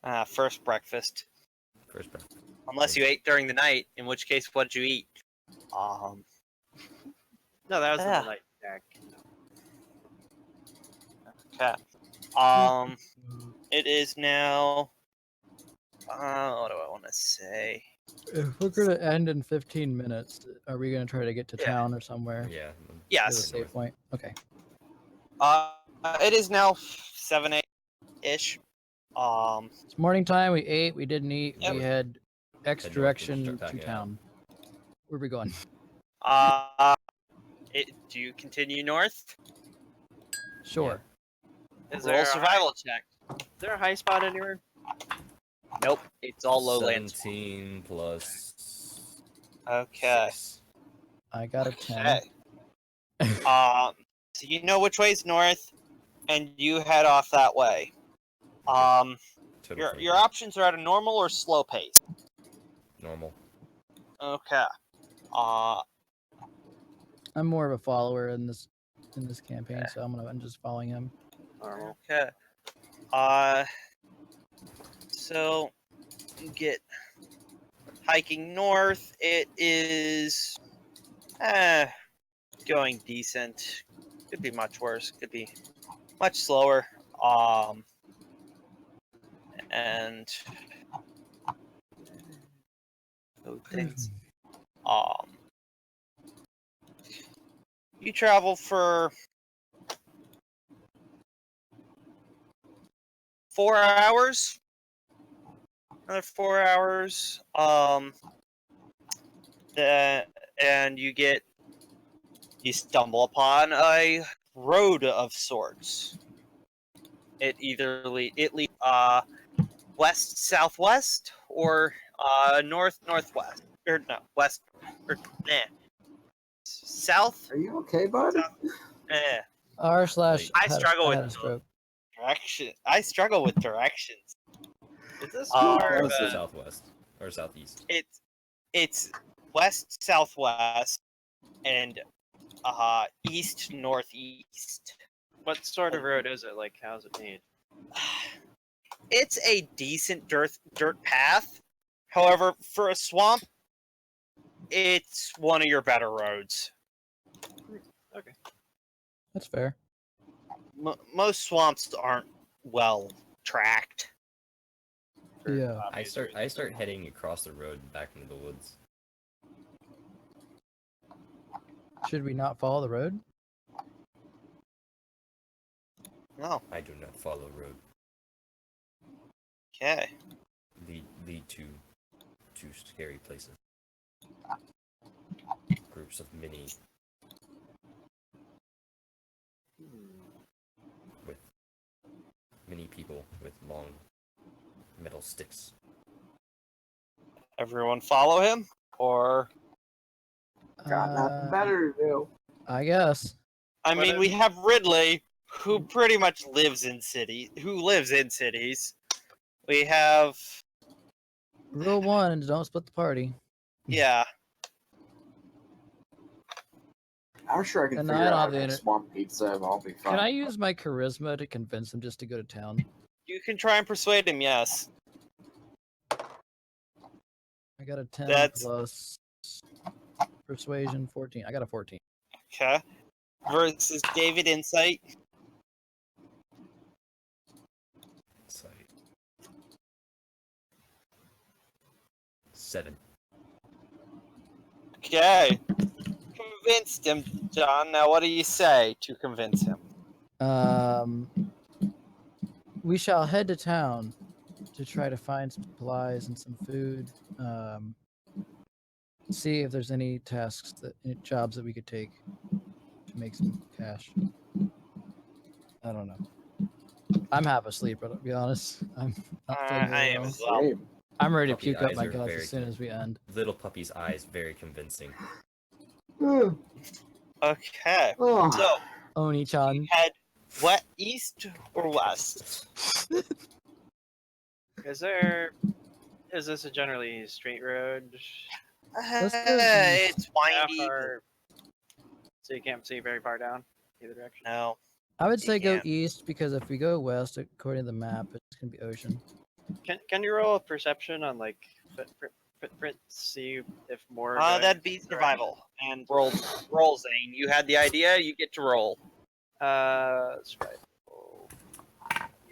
Okay. First breakfast. First breakfast. Unless you ate during the night, in which case, what'd you eat? No, that was Yeah. the night snack. Okay. It is now. What do I want to say? If we're going to end in 15 minutes, are we going to try to get to Yeah. town or somewhere? Yeah. Yes. To a safe point? Okay. It is now 7 ish. It's morning time. We ate. We didn't eat. Yep. We had X Head north direction and to start backing out. town. Where are we going? Do you continue north? Sure. Is Roll there survival check. Is there a high spot anywhere? Nope, it's all lowlands. 17 plus. Okay. 6. I got a 10. Okay. So you know which way's north, and you head off that way. Total Your options are at a normal or slow pace. normal. Okay. I'm more of a follower in this campaign, so I'm just following him. Okay. So you get hiking north. It is going decent. Could be much worse. Could be much slower. And those things. You travel for 4 hours. Another 4 hours. And you stumble upon a road of sorts. It either leads west southwest or north northwest, or no, west, or south. Are you okay, bud? R slash. I had a- struggle had with a stroke. direction. I struggle with directions. Is this Uh, more of West or a southwest or southeast. It's west southwest and east northeast. what sort of road is it? Like, how's it made? It's a decent dirt path. However, for a swamp, it's one of your better roads. That's fair. Most swamps aren't well tracked. For Yeah. I obvious reasons. start heading across the road and back into the woods. Should we not follow the road? No. I do not follow road. Okay. Lead to scary places. Groups of many people with long metal sticks. Everyone follow him, or Got nothing better to do. I guess. I mean, we have Ridley, who pretty much lives in cities. We have, Rule 1: don't split the party. yeah. I'm sure I can And figure I don't out how have to the make inter- swamp pizza and I'll be fine. Can I use my charisma to convince him just to go to town? You can try and persuade him, yes. I got a 10 That's- plus persuasion 14. I got a 14. Okay. Versus David Insight. It's like 7. Okay. Convinced him, John. Now, what do you say to convince him? We shall head to town to try to find supplies and some food. See if there's any tasks any jobs that we could take to make some cash. I don't know. I'm half asleep, but I'll be honest. I'm not feeling I very am well. as well. Same. I'm ready to Puppy puke up eyes my are guts very as soon good. as we end. Little puppy's eyes, very convincing. Okay. Oh. So, Oni-chan. head east or west? Is this a generally straight road? Let's go It's How windy. far? So you can't see very far down either direction. No. I would You say go can't. east because if we go west, according to the map, it's gonna be ocean. Can you roll a perception on like footprints? See if more. going That'd be this survival. And roll, Zane. You had the idea. You get to roll. Survival.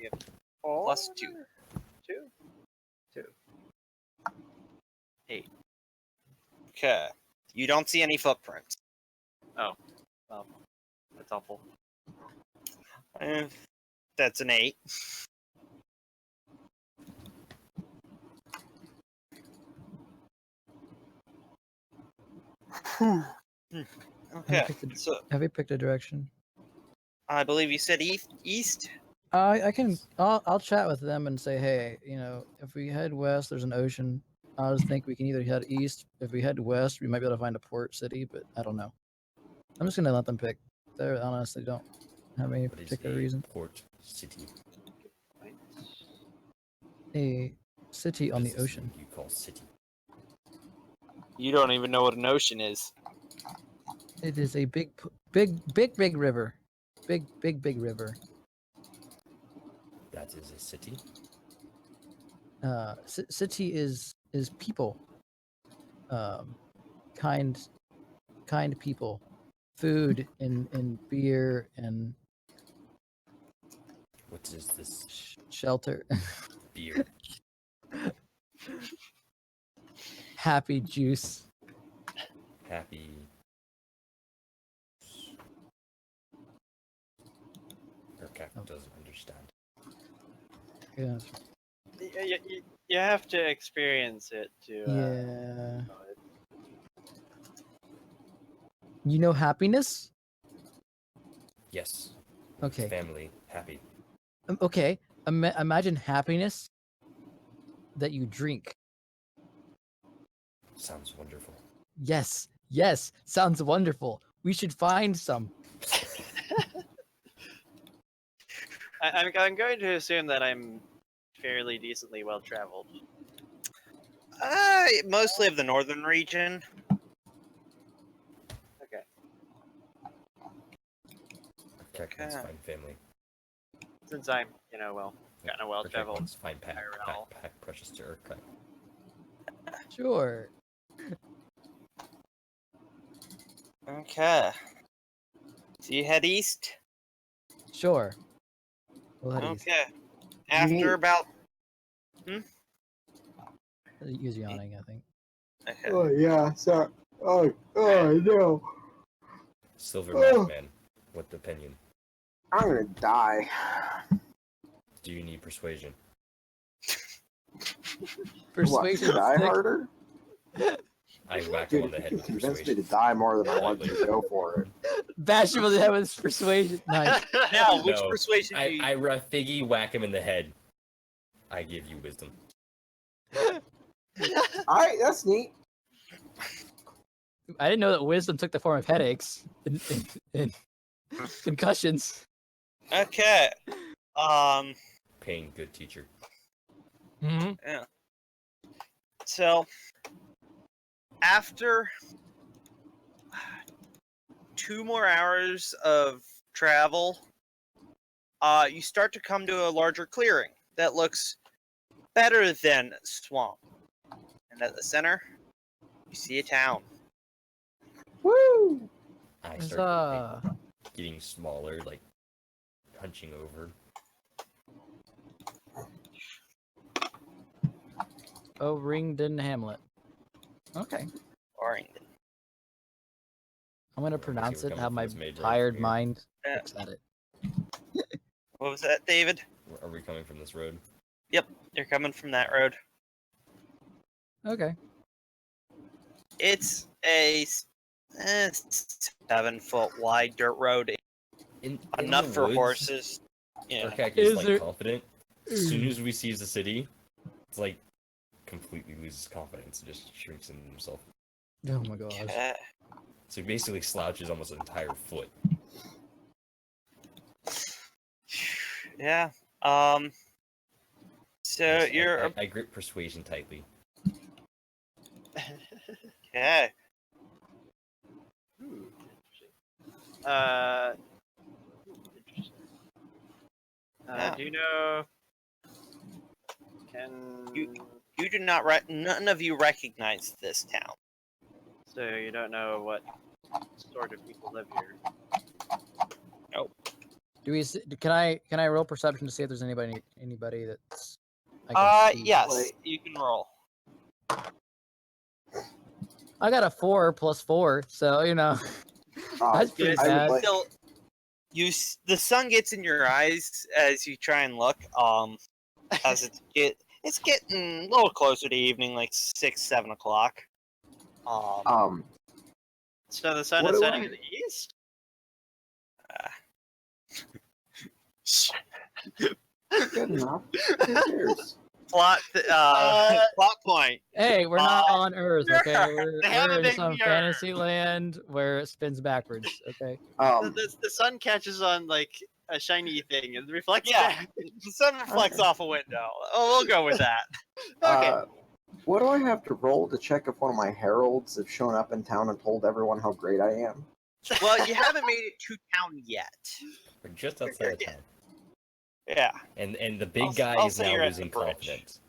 Yep. Plus 2. 2. 8. Okay. You don't see any footprints. Well, that's helpful. That's an 8. Okay. So Have we picked a direction? I believe you said east. I'll chat with them and say, hey, if we head west, there's an ocean. I just think we can either head east. If we head west, we might be able to find a port city, but I don't know. I'm just gonna let them pick. They honestly don't have any What is particular a reason. port city? A city What on is the this ocean. thing you call city? You don't even know what an ocean is. It is a big river. Big river. That is a city. City is people. Kind people. Food and beer and What is this shelter. beer? Happy juice. Happy. Your captain doesn't understand. Yeah. You have to experience it to. Yeah. Know it. You know happiness? Yes. Okay. Family happy. Okay. Imagine happiness that you drink. Sounds wonderful. Yes. Sounds wonderful. We should find some. I'm going to assume that I'm fairly decently well traveled. Mostly of the northern region. Okay. Captain's Okay. fine family. Since I'm, kind of well traveled. Captain's fine IRL. pack precious to Urquhart. Sure. Okay. So you head east. Sure. We'll head east. Okay. After about. He was yawning, I think. Okay. Oh yeah, sorry. Oh no. Silver Mask Man. What opinion? I'm gonna die. Do you need persuasion? Persuasion What, die stick. harder? I whack him Dude, on the if head you with can convince me persuasion. to die more than I want you to go for it. Bash him on the head with persuasion. Nice. Now, which No, persuasion do you? I Rafigi whack him in the head. I give you wisdom. Alright, that's neat. I didn't know that wisdom took the form of headaches and concussions. Okay. Pain, good teacher. Mm-hmm. Yeah. So, after 2 more hours of travel, you start to come to a larger clearing that looks better than swamp. And at the center, you see a town. Woo! I There's start getting smaller, like hunching over. Ringdon Hamlet. Okay. Orrington. I'm gonna Obviously, pronounce we're it coming how from my this major tired here. mind Yeah. looks at it. What was that, David? Are we coming from this road? You're coming from that road. Okay. It's a 7-foot wide dirt road, In enough the for woods, horses. Yeah. Urkak Is is like there- confident. As soon as we sees the city, it's like completely loses confidence and just shrinks into himself. Oh my gosh. Okay. So he basically slouches almost an entire foot. Yeah. So you're I grip persuasion tightly. okay. Interesting. Yeah. Do you know? Can You do not. None of you recognize this town. so you don't know what sort of people live here? Do we? Can I roll perception to see if there's anybody that's? I can see? Yes, Wait. you can roll. I got a 4 plus 4, so you know. That's pretty I would bad. like- Still, the sun gets in your eyes as you try and look. As it's getting a little closer to evening, like 6-7 o'clock. So the sun What is do setting I- in the east. Good enough. Who cares? plot point. Hey, we're not on Earth, okay? sure. We're, They haven't we're in made some me fantasy land where it spins backwards, okay? The sun catches on like a shiny thing and reflects Yeah. back. The sun reflects Okay. off a window. Oh, we'll go with that. Okay. What do I have to roll to check if one of my heralds have shown up in town and told everyone how great I am? Well, you haven't made it to town yet. We're just outside of town. Yeah. And the big I'll- guy I'll is say now you're at losing the bridge. confidence.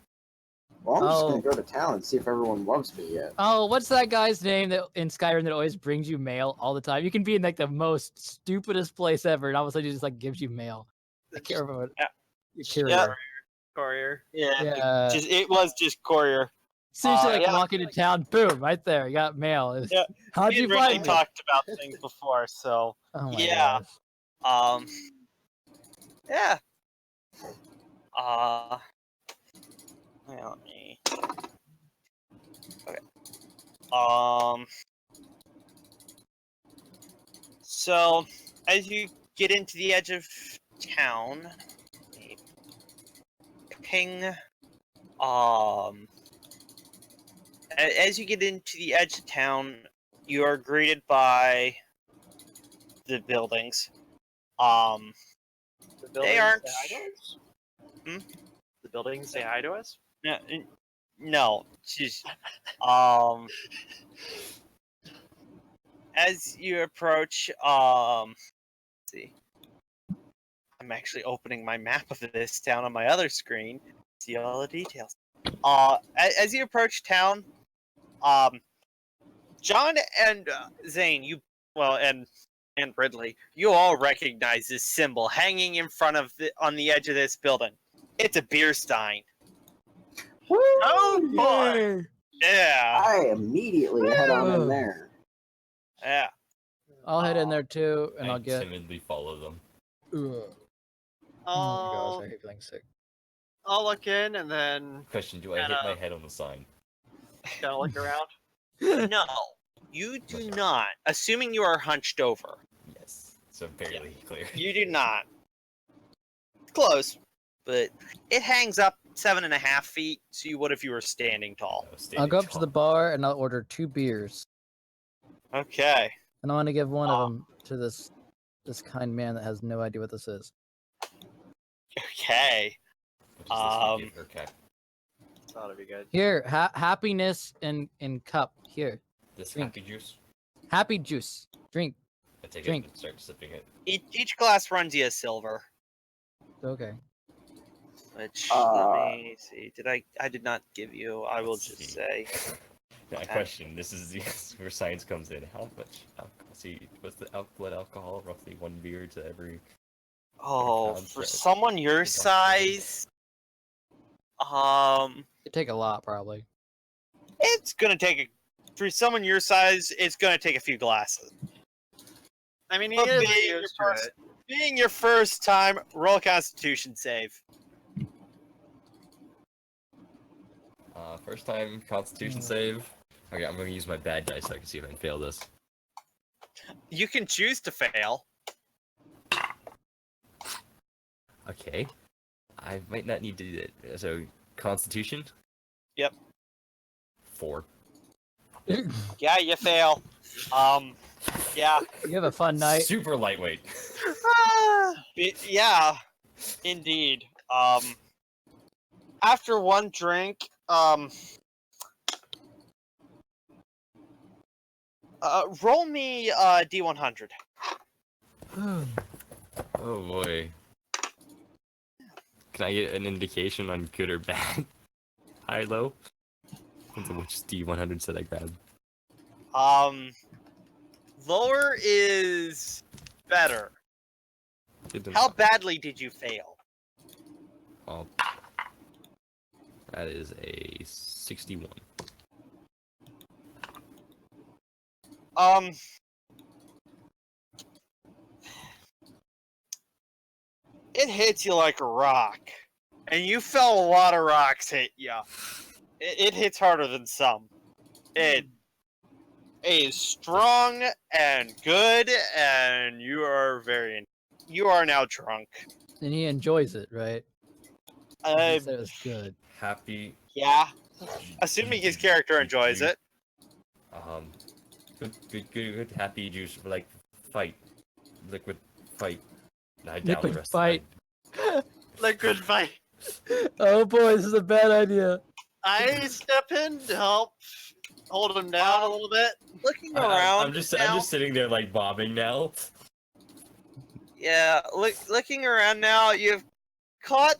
Well, I'm just Oh. gonna go to town and see if everyone loves me yet. Oh, what's that guy's name that in Skyrim that always brings you mail all the time? You can be in like the most stupidest place ever, and all of a sudden he just like gives you mail. I can't remember what. Yeah. Your courier. Yeah. Courier. Yeah. Yeah. It was just courier. As soon as you like yeah. walk into town, boom, right there, you got mail. It's- Yeah. How'd We you had really find me? talked about things before, so Oh my yeah. gosh. Yeah. Let me. Okay. So as you get into the edge of town, ping. As you get into the edge of town, you are greeted by the buildings. The buildings aren't- say hi to us? Hmm? The buildings say hi to us? No, she's as you approach, let's see. I'm actually opening my map of this town on my other screen. See all the details. As you approach town, John and Zane, and Ridley, you all recognize this symbol hanging in front of on the edge of this building. It's a beer stein. Oh boy! Yeah, I immediately head on in there. yeah. I'll head in there too, and I I'll get. timidly follow them. Ugh. Oh my I'll, gosh, I hate feeling sick. I'll look in and then Question: do I hit my head on the sign? kind of look around. No, you do not. Assuming you are hunched over, Yes. So barely clear. you do not. Close, but it hangs up 7.5 feet, so you would if you were standing tall. I'll go up to the bar and I'll order 2 beers, Okay. and I want to give one of them to this kind man that has no idea what this is. Okay. Thought it'd be good. Here, happiness in cup. Here, This drink. happy juice. Happy juice. Drink. I take Drink. it and start sipping it. Each glass runs you a silver. Okay. Which, let me see. I did not give you. I will Let's just see. say. I question. This is where science comes in. How much alcohol? See, what's the blood alcohol? Roughly 1 beer to every. Oh, pound for for- someone your size, It'd take a lot, probably. it's gonna take for someone your size, it's gonna take a few glasses. I mean, he But is being used to it. Being your first time, roll a Constitution save. First time Constitution save. Okay, I'm gonna use my bad dice so I can see if I can fail this. You can choose to fail. Okay, I might not need to do that. So Constitution. Yep. 4. Yeah, you fail. Yeah. You have a fun night. Super lightweight. Yeah, indeed. After one drink, roll me D100. Oh boy. Can I get an indication on good or bad? High, low? Depends on which D100 set I grab. Lower is better. Didn't- How badly did you fail? Oh, that is a 61. It hits you like a rock, and you felt a lot of rocks hit you. It hits harder than some. It is strong and good, and you are now drunk. And he enjoys it, right? He said it was good. Happy. Yeah, assuming his character enjoys it. Good happy juice like fight, liquid fight. I doubt Liquid the rest fight. Liquid fight. Oh boy, this is a bad idea. I step in to help hold him down a little bit. Looking around, I'm just now, sitting there like bobbing now. yeah. Looking around now, you've caught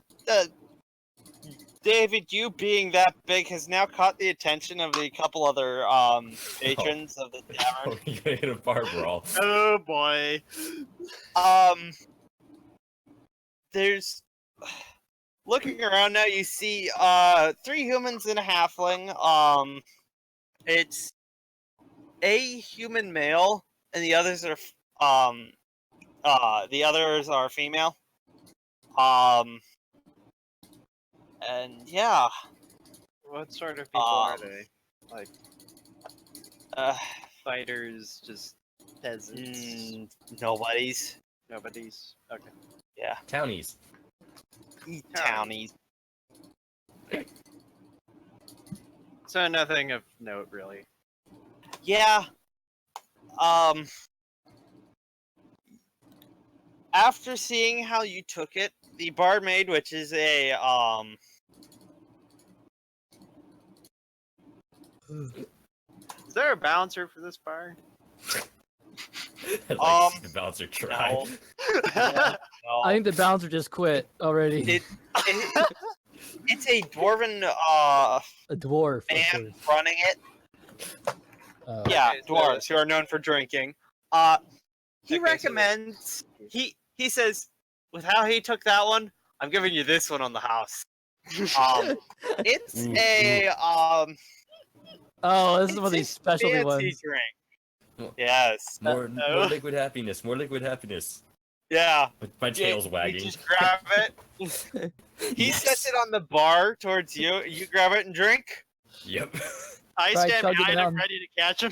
David. You being that big has now caught the attention of the couple other patrons of the tavern. You're gonna hit a bar brawl. Oh boy. There's looking around now. You see 3 humans and a halfling. It's a human male, and the others are female. And yeah. What sort of people are they? Like fighters, just peasants, Nobody's. nobody's. Okay. Yeah. Townies. Townies. So nothing of note, really. Yeah. After seeing how you took it, the barmaid, which is a Is there a bouncer for this bar? I like the bouncer try. no. No. I think the bouncer just quit already. It's a dwarven A dwarf. Of man course. running it. Oh. Yeah, Okay, so- dwarves who are known for drinking. He Okay, so- recommends he says, with how he took that one, I'm giving you this one on the house. It's a Oh, this is one of it's these a specialty fancy ones. drink. Yes. More liquid happiness. More liquid happiness. Yeah. With my tail's You wagging. just grab it. He Yes. sets it on the bar towards you. You grab it and drink. Yep. I Try stand chugging behind him, down. ready to catch him.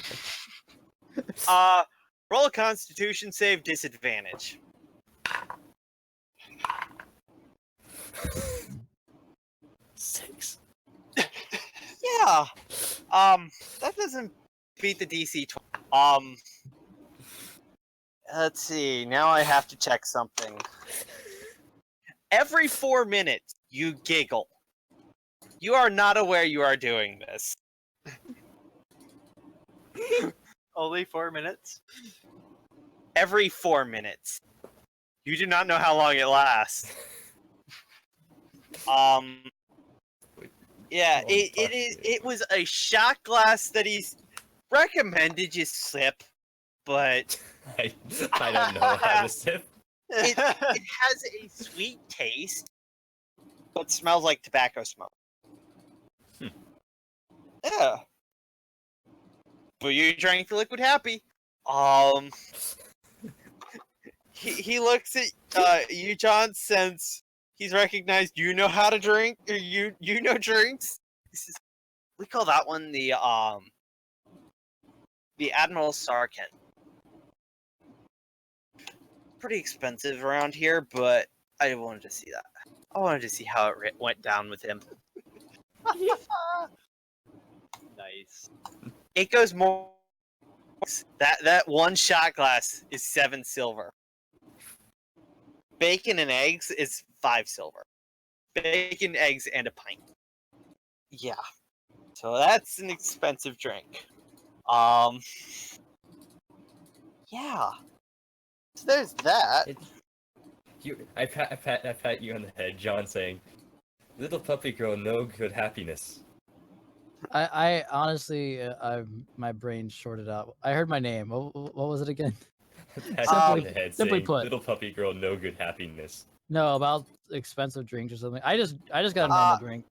Roll a Constitution save, disadvantage. 6. Yeah. That doesn't beat the DC 20. Let's see. Now I have to check something. Every 4 minutes, you giggle. You are not aware you are doing this. Only 4 minutes. Every 4 minutes. You do not know how long it lasts. Yeah, Oh, it was a shot glass that he's recommended you sip, but I don't know how to sip. it has a sweet taste, but smells like tobacco smoke. Yeah. But you drank the liquid happy. He looks at you, John, since he's recognized you know how to drink, or you know drinks. We call that one the Admiral Sarkin. Pretty expensive around here, but I wanted to see that. I wanted to see how it went down with him. Nice. It goes more. That one shot glass is 7 silver. Bacon and eggs is 5 silver. Bacon, eggs, and a pint. Yeah. So that's an expensive drink. Yeah. So there's that. I pat you on the head, John, saying, "Little puppy girl, no good happiness." I honestly, my brain shorted out. I heard my name. What was it again? Pat you on Simply- the head, simply saying, put. "Little puppy girl, no good happiness." No, about expensive drinks or something. I just got a normal drink.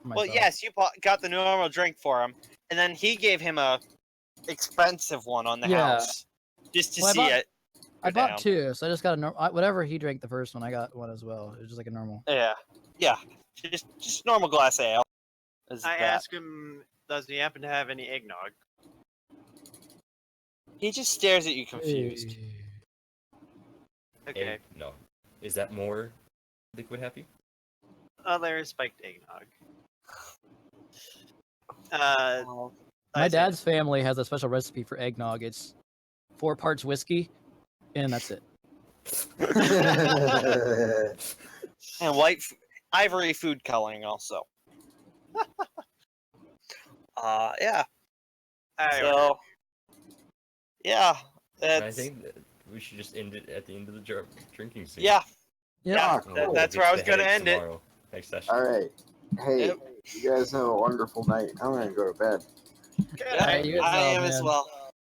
For Well, myself. yes, you got the normal drink for him, and then he gave him a expensive one on the house, just to Well, see it. I go bought down. 2, so I just got a normal. Whatever he drank the first one, I got one as well. It was just like a normal. Yeah, just normal glass ale. Is I that. ask him, does he happen to have any eggnog? He just stares at you confused. Okay. No. Is that more liquid happy? Other spiked eggnog. My dad's family has a special recipe for eggnog. It's 4 parts whiskey, and that's it. And ivory food coloring also. Yeah. So, yeah, I that's think that we should just end it at the end of the drinking scene. yeah. Yeah, We'll that's get where I to was the gonna headaches end it. tomorrow, next session. All right. Hey, Yep. you guys have a wonderful night. I'm gonna go to bed. Good. Alright, you as I well, am as man. well.